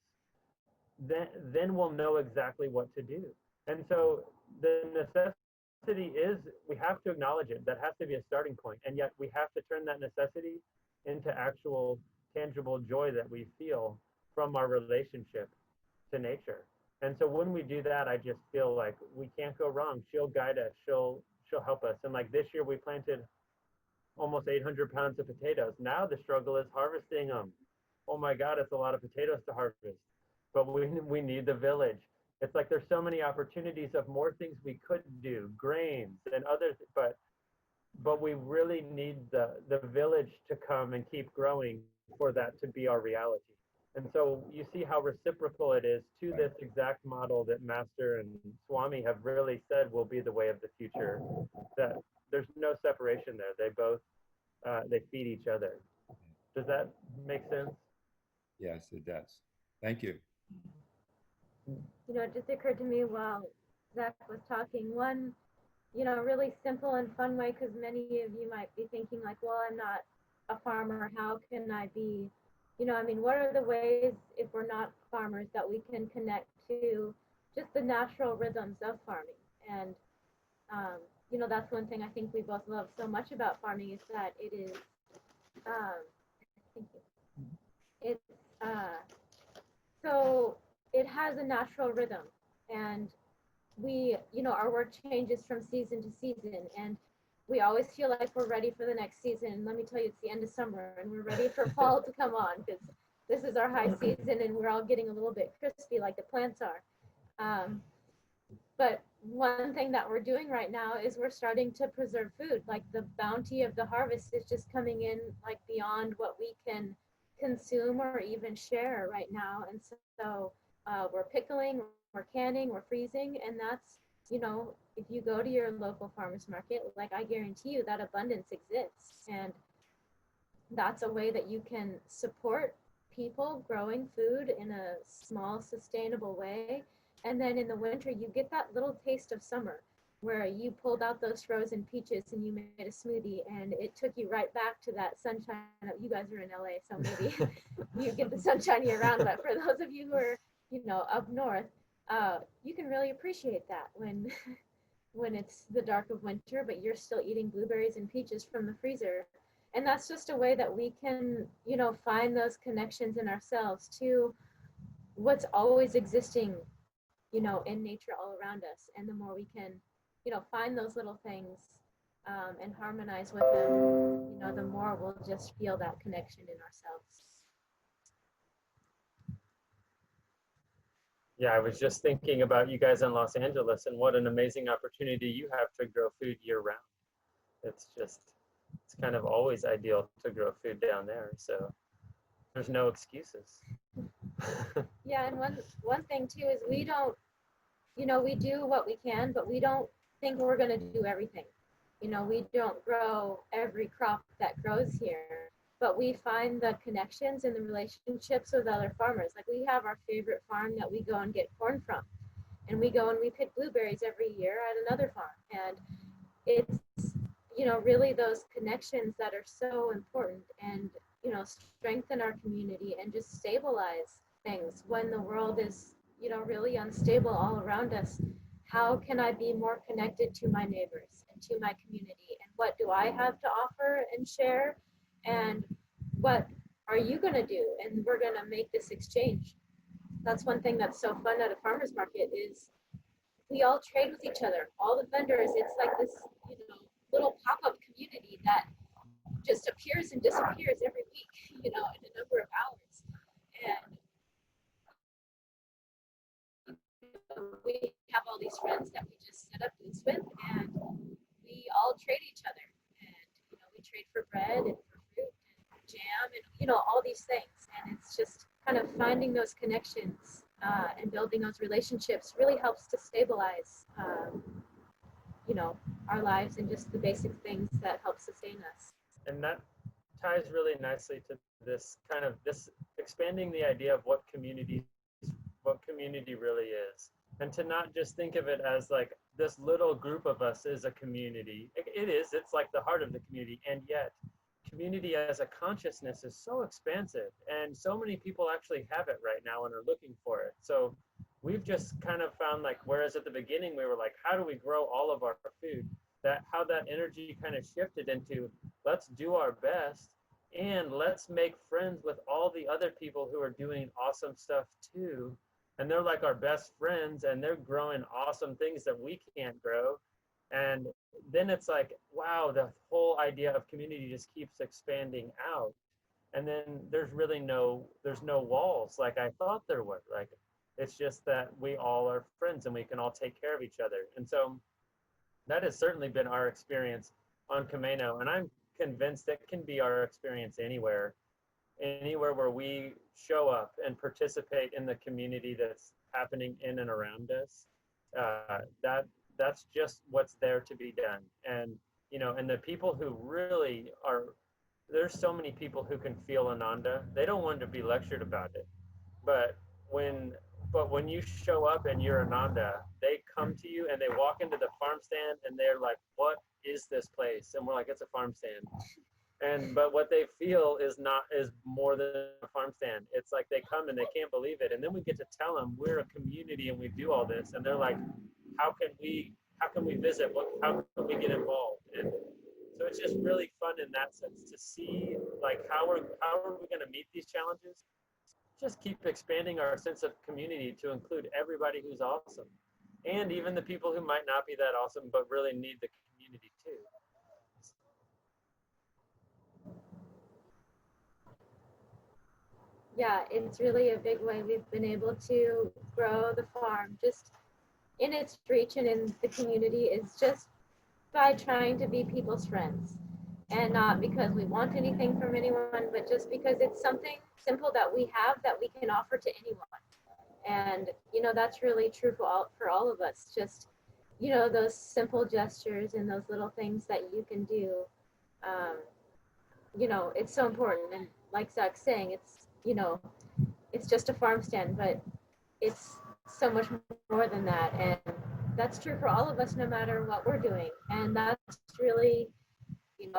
then we'll know exactly what to do. And so the necessity is, we have to acknowledge it. That has to be a starting point. And yet we have to turn that necessity into actual tangible joy that we feel from our relationship to nature. And so when we do that, I just feel like we can't go wrong. She'll guide us. She'll help us. And like this year, we planted almost 800 pounds of potatoes. Now the struggle is harvesting them. Oh my God, it's a lot of potatoes to harvest. But we need the village. It's like there's so many opportunities of more things we could do, grains and others, but we really need the village to come and keep growing for that to be our reality. And so you see how reciprocal it is to this exact model that Master and Swami have really said will be the way of the future. That there's no separation there. They both they feed each other. Does that make sense? Yes, it does. Thank you. You know, it just occurred to me while Zach was talking, one, you know, really simple and fun way, because many of you might be thinking like, well, I'm not a farmer, how can I be, you know, I mean, what are the ways, if we're not farmers, that we can connect to just the natural rhythms of farming? And, you know, that's one thing I think we both love so much about farming, is that it is, thank you. It's, so it has a natural rhythm, and we, you know, our work changes from season to season, and we always feel like we're ready for the next season. And let me tell you, it's the end of summer and we're ready for fall to come on, because this is our high season and we're all getting a little bit crispy like the plants are. But one thing that we're doing right now is we're starting to preserve food. Like the bounty of the harvest is just coming in like beyond what we can consume or even share right now. And so we're pickling, we're canning, we're freezing, and that's, you know, if you go to your local farmers market, like I guarantee you that abundance exists. And that's a way that you can support people growing food in a small, sustainable way. And then in the winter, you get that little taste of summer where you pulled out those frozen peaches and you made a smoothie, and it took you right back to that sunshine. You guys are in LA, so maybe you get the sunshine year round, but for those of you who are, you know, up north, you can really appreciate that when it's the dark of winter, but you're still eating blueberries and peaches from the freezer. And that's just a way that we can, you know, find those connections in ourselves to what's always existing, you know, in nature all around us. And the more we can, you know, find those little things and harmonize with them, you know, the more we'll just feel that connection in ourselves. Yeah, I was just thinking about you guys in Los Angeles and what an amazing opportunity you have to grow food year round. It's kind of always ideal to grow food down there. So there's no excuses. Yeah, and one thing too is we don't, you know, we do what we can, but we don't think we're going to do everything. You know, we don't grow every crop that grows here, but we find the connections and the relationships with other farmers. Like we have our favorite farm that we go and get corn from, and we go and we pick blueberries every year at another farm. And it's, you know, really those connections that are so important and, you know, strengthen our community and just stabilize things when the world is, you know, really unstable all around us. How can I be more connected to my neighbors and to my community? And what do I have to offer and share? And what are you going to do? And we're going to make this exchange. That's one thing that's so fun at a farmer's market is we all trade with each other. All the vendors, it's like this, you know, little pop-up community that just appears and disappears every week, you know, in a number of hours. And we have all these friends that we just set up booths with, and we all trade each other. And, you know, we trade for bread and for fruit and jam and, you know, all these things. And it's just kind of finding those connections and building those relationships really helps to stabilize, you know, our lives and just the basic things that help sustain us. And that ties really nicely to this kind of this expanding the idea of what community really is, and to not just think of it as like this little group of us is a community. It is, it's like the heart of the community, and yet community as a consciousness is so expansive, and so many people actually have it right now and are looking for it. So we've just kind of found, like, whereas at the beginning we were like, how do we grow all of our food, that how that energy kind of shifted into let's do our best and let's make friends with all the other people who are doing awesome stuff too. And they're like our best friends, and they're growing awesome things that we can't grow. And then it's like, wow, the whole idea of community just keeps expanding out. And then there's really there's no walls like I thought there were. Like, it's just that we all are friends and we can all take care of each other. And so that has certainly been our experience on Camano. And I'm convinced that can be our experience anywhere where we show up and participate in the community that's happening in and around us. That's just what's there to be done. And and the people who really are, there's so many people who can feel Ananda. They don't want to be lectured about it, but when when you show up and you're Ananda, they come to you and they walk into the farm stand and they're like, "What is this place?" And we're like, "It's a farm stand." But what they feel is more than a farm stand. It's like they come and they can't believe it, and then we get to tell them we're a community and we do all this, and they're like, how can we visit, how can we get involved? And so it's just really fun in that sense to see, like, how are we going to meet these challenges. Just keep expanding our sense of community to include everybody who's awesome, and even the people who might not be that awesome but really need the community too. Yeah, it's really a big way we've been able to grow the farm just in its reach and in the community is just by trying to be people's friends. And not because we want anything from anyone, but just because it's something simple that we have that we can offer to anyone. And, that's really true for all of us. Just, those simple gestures and those little things that you can do. It's so important. And like Zach's saying, it's just a farm stand, but it's so much more than that. And that's true for all of us, no matter what we're doing. And that's really,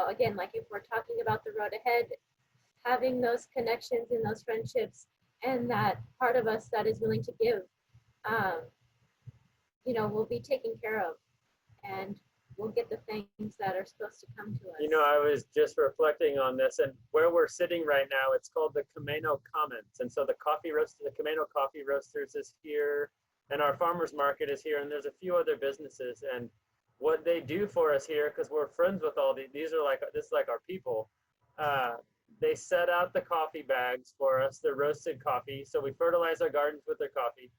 again, like if we're talking about the road ahead, having those connections and those friendships and that part of us that is willing to give, will be taken care of. And we'll get the things that are supposed to come to us. I was just reflecting on this, and where we're sitting right now, it's called the Camano Commons. And so the Camano Coffee Roasters is here, and our farmers market is here, and there's a few other businesses. And what they do for us here, because we're friends with all these are like, this is like our people. They set out the coffee bags for us, the roasted coffee. So we fertilize our gardens with their coffee.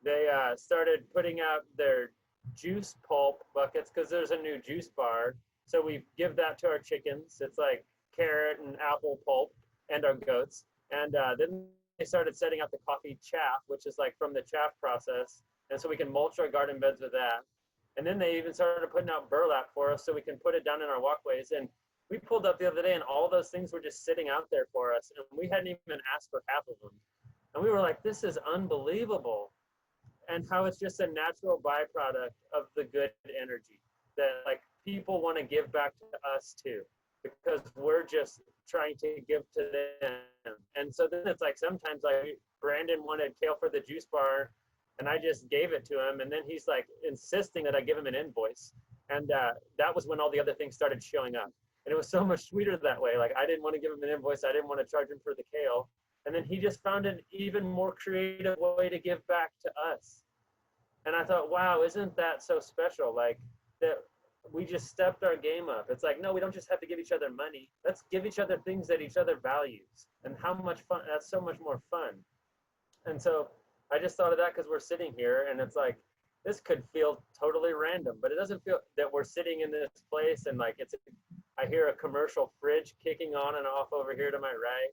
They started putting out their juice pulp buckets because there's a new juice bar. So we give that to our chickens. It's like carrot and apple pulp, and our goats. And then they started setting out the coffee chaff, which is like from the chaff process. And so we can mulch our garden beds with that. And then they even started putting out burlap for us so we can put it down in our walkways. And we pulled up the other day and all those things were just sitting out there for us. And we hadn't even asked for half of them. And we were like, this is unbelievable. And how it's just a natural byproduct of the good energy that, like, people want to give back to us too, because we're just trying to give to them. And so then it's like, sometimes like Brandon wanted kale for the juice bar and I just gave it to him, and then he's like insisting that I give him an invoice. And that was when all the other things started showing up, and it was so much sweeter that way. Like, I didn't want to give him an invoice, I didn't want to charge him for the kale. And then he just found an even more creative way to give back to us. And I thought, wow, isn't that so special? Like, that we just stepped our game up. It's like, no, we don't just have to give each other money. Let's give each other things that each other values. And how much fun, that's so much more fun. And so I just thought of that because we're sitting here and it's like, this could feel totally random, but it doesn't feel that we're sitting in this place and like I hear a commercial fridge kicking on and off over here to my right.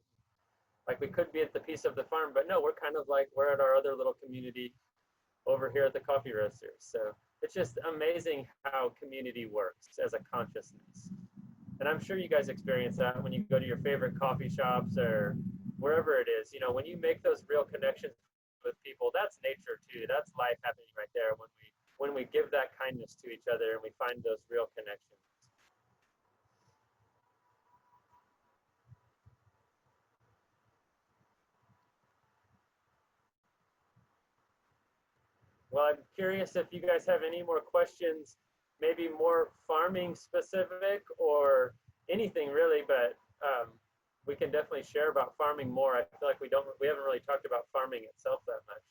Like, we could be at the piece of the farm, but no, we're kind of like, we're at our other little community over here at the coffee roasters. So it's just amazing how community works as a consciousness. And I'm sure you guys experience that when you go to your favorite coffee shops or wherever it is. When you make those real connections with people, that's nature too. That's life happening right there when we give that kindness to each other and we find those real connections. Well, I'm curious if you guys have any more questions, maybe more farming specific or anything really, but we can definitely share about farming more. I feel like we haven't really talked about farming itself that much.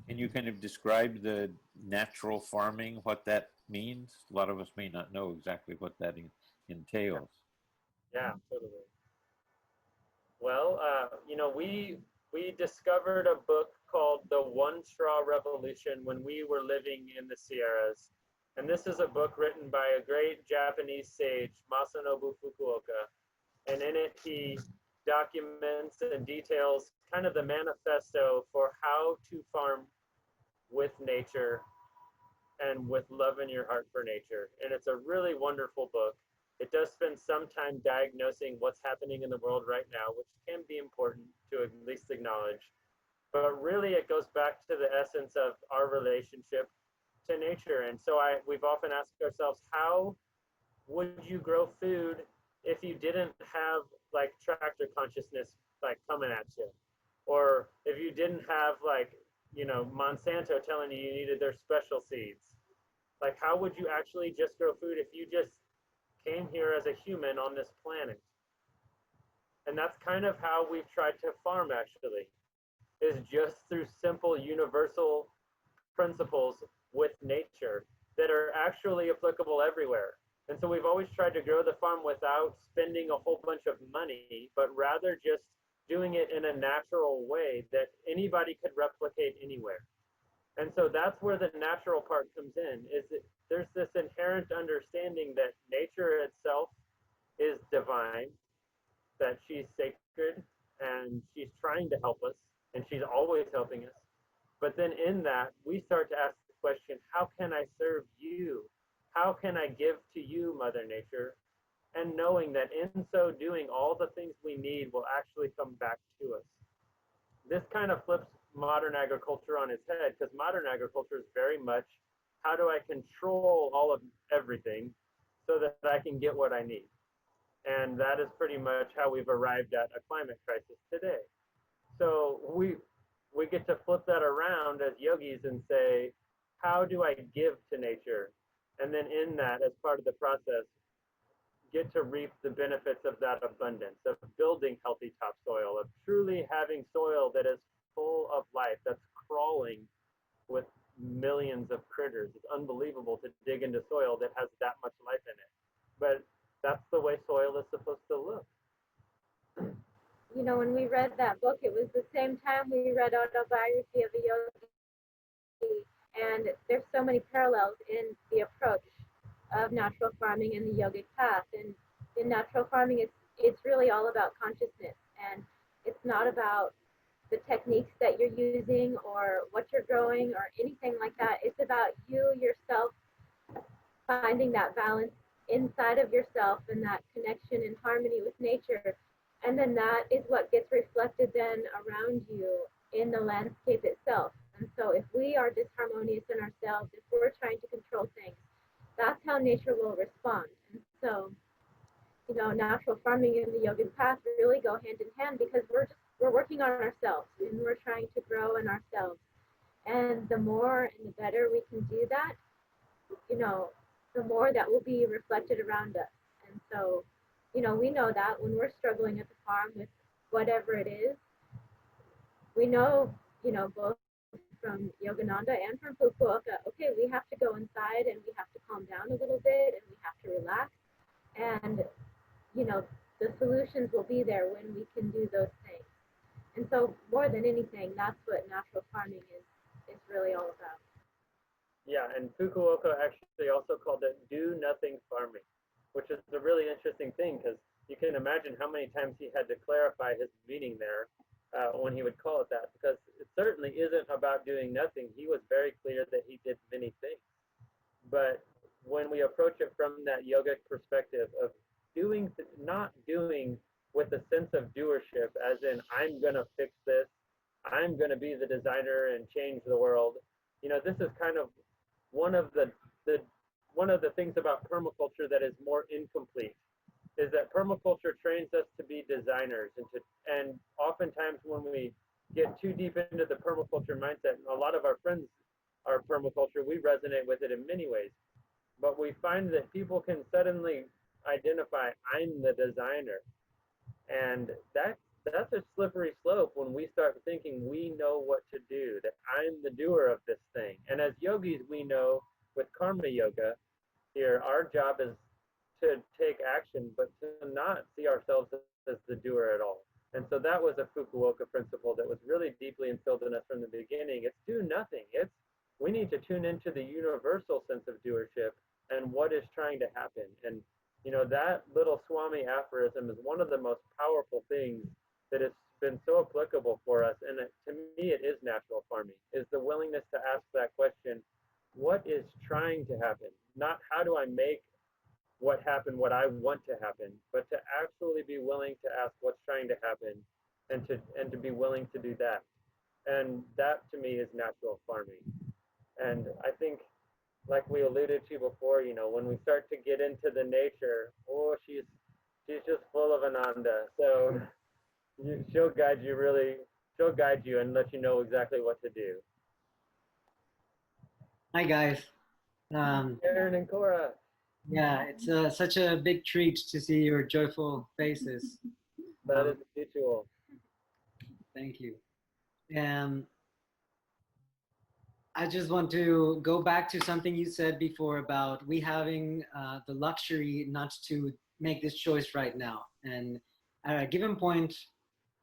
Can you kind of describe the natural farming, what that means? A lot of us may not know exactly what that entails. Yeah, totally. Well, you know, we discovered a book called The One Straw Revolution when we were living in the Sierras. And this is a book written by a great Japanese sage, Masanobu Fukuoka. And in it, he documents and details kind of the manifesto for how to farm with nature and with love in your heart for nature. And it's a really wonderful book. It does spend some time diagnosing what's happening in the world right now, which can be important to at least acknowledge. But really, it goes back to the essence of our relationship to nature. And so we've often asked ourselves, how would you grow food if you didn't have like tractor consciousness like coming at you? Or if you didn't have like, you know, Monsanto telling you needed their special seeds? Like, how would you actually just grow food if you just came here as a human on this planet? And that's kind of how we've tried to farm, actually, is just through simple universal principles with nature that are actually applicable everywhere. And so we've always tried to grow the farm without spending a whole bunch of money, but rather just doing it in a natural way that anybody could replicate anywhere. And so that's where the natural part comes in, is that there's this inherent understanding that nature itself is divine, that she's sacred, and she's trying to help us, and she's always helping us. But then in that, we start to ask the question, how can I serve you? How can I give to you, Mother Nature? And knowing that in so doing, all the things we need will actually come back to us. This kind of flips modern agriculture on its head, because modern agriculture is very much, how do I control all of everything so that I can get what I need? And that is pretty much how we've arrived at a climate crisis today. So we get to flip that around as yogis and say, how do I give to nature? And then in that, as part of the process, get to reap the benefits of that abundance, of building healthy topsoil, of truly having soil that is full of life, that's crawling with millions of critters. It's unbelievable to dig into soil that has that much life in it. But that's the way soil is supposed to look. You know, when we read that book, it was the same time we read Autobiography of a Yogi, and there's so many parallels in the approach of natural farming and the yogic path. And in natural farming, it's really all about consciousness, and it's not about the techniques that you're using or what you're growing or anything like that. It's about you yourself finding that balance inside of yourself and that connection and harmony with nature. And then that is what gets reflected then around you in the landscape itself. And so if we are disharmonious in ourselves, if we're trying to control things, that's how nature will respond. And so, you know, natural farming and the yogic path really go hand in hand, because we're working on ourselves and we're trying to grow in ourselves. And the more and the better we can do that, you know, the more that will be reflected around us. And so, you know, we know that when we're struggling at the farm with whatever it is, we know, you know, both from Yogananda and from Fukuoka, okay, we have to go inside and we have to calm down a little bit and we have to relax. And, you know, the solutions will be there when we can do those things. And so more than anything, that's what natural farming is really all about. Yeah, and Fukuoka actually also called it do nothing farming, which is a really interesting thing, because you can imagine how many times he had to clarify his meaning there when he would call it that, because it certainly isn't about doing nothing. He was very clear that he did many things. But when we approach it from that yogic perspective of doing, not doing with a sense of doership, as in, I'm going to fix this, I'm going to be the designer and change the world. You know, this is kind of one of the things about permaculture that is more incomplete, is that permaculture trains us to be designers, and oftentimes when we get too deep into the permaculture mindset, and a lot of our friends are permaculture, we resonate with it in many ways, but we find that people can suddenly identify, I'm the designer, and that that's a slippery slope when we start thinking we know what to do, that I'm the doer of this thing. And as yogis, we know with karma yoga here, our job is to take action, but to not see ourselves as the doer at all. And so that was a Fukuoka principle that was really deeply instilled in us from the beginning. It's do nothing. It's we need to tune into the universal sense of doership and what is trying to happen. And you know, that little Swami aphorism is one of the most powerful things that has been so applicable for us. And to me, it is natural farming, is the willingness to ask that question, what is trying to happen? Not how do I make what happen what I want to happen, but to actually be willing to ask what's trying to happen and to be willing to do that. And that to me is natural farming. And I think, like we alluded to before, you know, when we start to get into the nature, oh, she's just full of Ananda. So she'll guide you and let you know exactly what to do. Hi guys. Aaron and Cora. Yeah, it's such a big treat to see your joyful faces. That is mutual. Thank you. I just want to go back to something you said before about we having the luxury not to make this choice right now. And at a given point,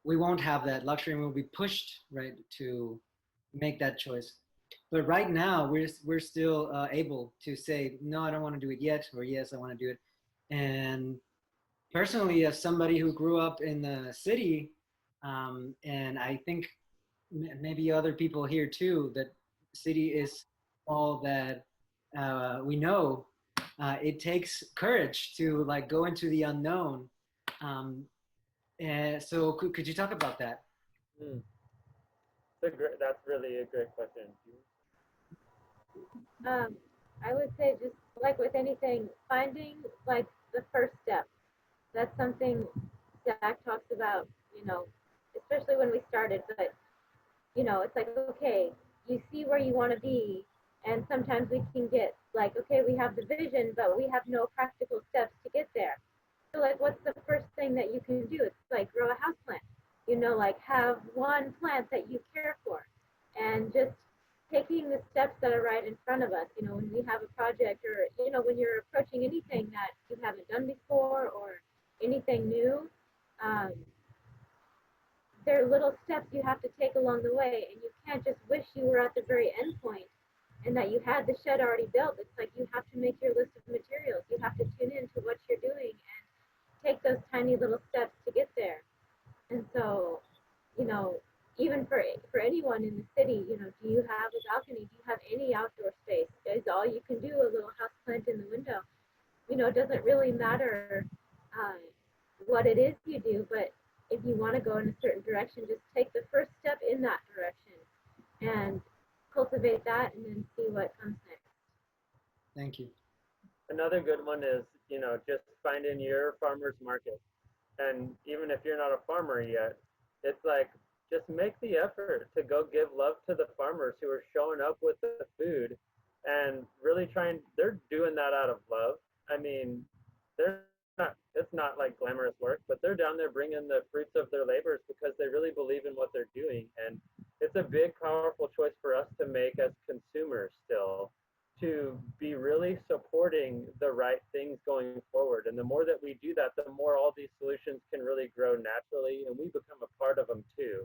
we won't have that luxury and we'll be pushed, right, to make that choice. But right now, we're still able to say, no, I don't want to do it yet, or yes, I want to do it. And personally, as somebody who grew up in the city, and I think maybe other people here too, that city is all that we know. It takes courage to like go into the unknown. And so could you talk about that? That's really a great question. I would say just like with anything, finding like the first step. That's something Zach talks about, you know, especially when we started, but you know, it's like, okay, you see where you want to be, and sometimes we can get like, okay, we have the vision, but we have no practical steps to get there. So like, what's the first thing that you can do? It's like grow a houseplant, you know, like have one plant that you care for, and just taking the steps that are right in front of us. You know, when we have a project, or you know, when you're approaching anything that you haven't done before or anything new, there are little steps you have to take along the way, and you can't just wish you were at the very end point and that you had the shed already built. It's like you have to make your list of materials. You have to tune into what you're doing and take those tiny little steps to get there. And so, you know, even for anyone in the city, you know, do you have a balcony? Do you have any outdoor space? Is all you can do a little house plant in the window? You know, it doesn't really matter what it is you do, but if you want to go in a certain direction, just take the first step in that direction and cultivate that, and then see what comes next. Thank you. Another good one is, you know, just finding your farmer's market. And even if you're not a farmer yet, it's like, just make the effort to go give love to the farmers who are showing up with the food and really they're doing that out of love. I mean, it's not like glamorous work, but they're down there bringing the fruits of their labors because they really believe in what they're doing. And it's a big, powerful choice for us to make as consumers still, to be really supporting the right things going forward. And the more that we do that, the more all these solutions can really grow naturally, and we become a part of them too.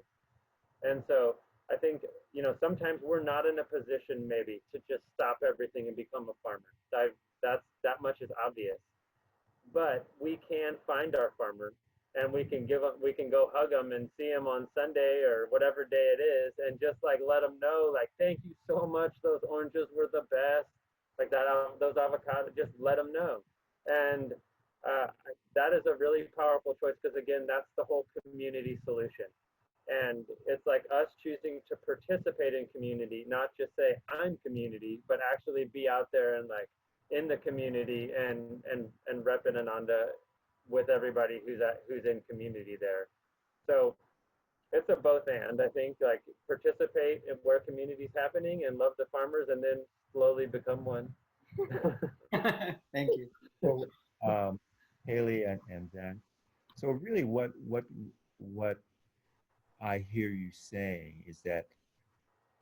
And so I think, you know, sometimes we're not in a position maybe to just stop everything and become a farmer. That much is obvious. But we can find our farmer, and we can go hug them and see them on Sunday or whatever day it is, and just like let them know, like, thank you so much, those oranges were the best, like that, those avocados, just let them know. And that is a really powerful choice, because again, that's the whole community solution. And it's like us choosing to participate in community, not just say I'm community, but actually be out there and like in the community and repping Ananda with everybody who's in community there. So it's a both and. I think like participate in where community's happening and love the farmers, and then slowly become one. Thank you. So, Hailey and Dan. So really, what what I hear you saying is that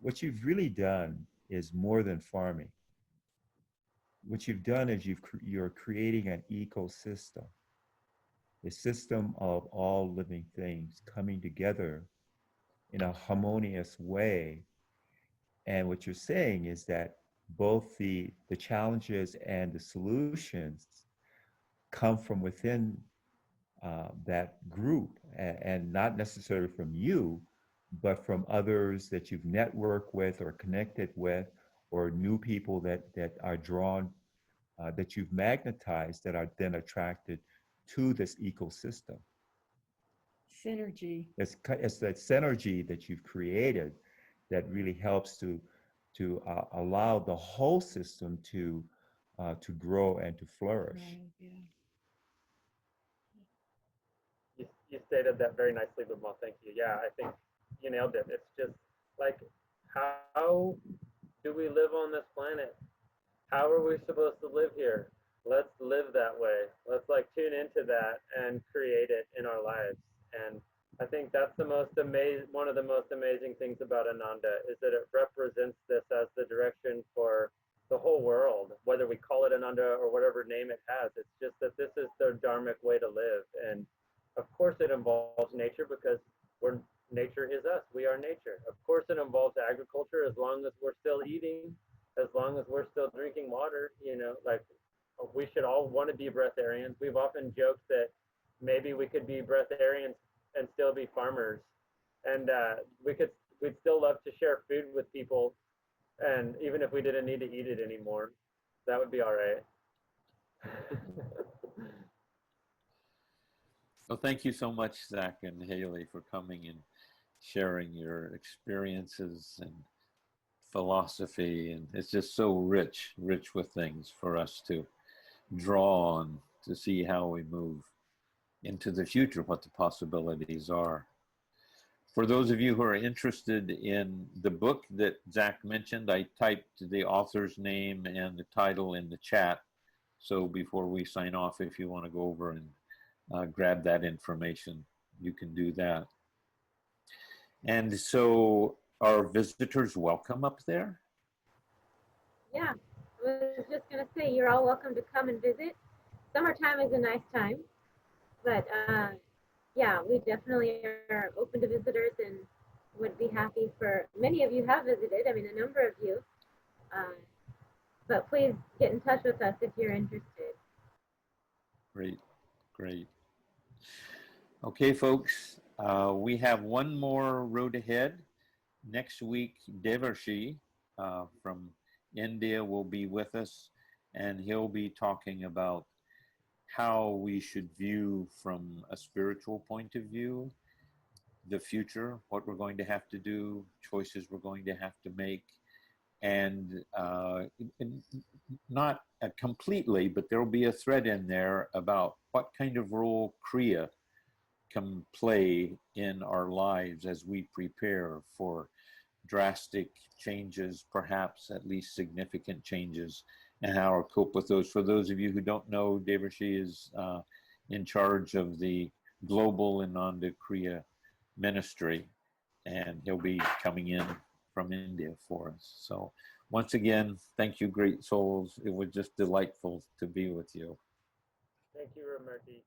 what you've really done is more than farming. What you've done is you're creating an ecosystem, a system of all living things coming together in a harmonious way. And what you're saying is that both the challenges and the solutions come from within that group, and not necessarily from you, but from others that you've networked with or connected with, or new people that are drawn, that you've magnetized, that are then attracted to this ecosystem. Synergy. It's that synergy that you've created that really helps to allow the whole system to grow and to flourish. Right, yeah. You stated that very nicely, Bothell. Thank you. Yeah, I think you nailed it. It's just like, how do we live on this planet? How are we supposed to live here? Let's live that way. Let's like tune into that and create it in our lives. And I think that's the most one of the most amazing things about Ananda is that it represents this as the direction for the whole world, whether we call it Ananda or whatever name it has. It's just that this is the dharmic way to live. And of course it involves nature, because nature is us. We are nature. Of course it involves agriculture, as long as we're still eating, as long as we're still drinking water, like we should all want to be breatharians. We've often joked that maybe we could be breatharians and still be farmers. And we'd still love to share food with people. And even if we didn't need to eat it anymore, that would be all right. Well, thank you so much, Zach and Hailey, for coming and sharing your experiences and philosophy. And it's just so rich with things for us to draw on, to see how we move into the future, what the possibilities are. For those of you who are interested in the book that Zach mentioned, I typed the author's name and the title in the chat. So before we sign off, if you want to go over and grab that information, you can do that. And so are visitors welcome up there? Yeah, I was just going to say, you're all welcome to come and visit. Summertime is a nice time, but yeah, we definitely are open to visitors and would be happy for, many of you have visited, I mean, a number of you, but please get in touch with us if you're interested. Great. Okay, folks, we have one more road ahead. Next week, Devarshi from India will be with us, and he'll be talking about how we should view from a spiritual point of view the future, what we're going to have to do, choices we're going to have to make, and not completely, but there will be a thread in there about what kind of role Kriya can play in our lives as we prepare for drastic changes, perhaps at least significant changes, and how to cope with those. For those of you who don't know, Devarshi is in charge of the global Ananda Kriya ministry, and he'll be coming in from India for us. So once again, thank you, great souls. It was just delightful to be with you. Thank you, Ramarti.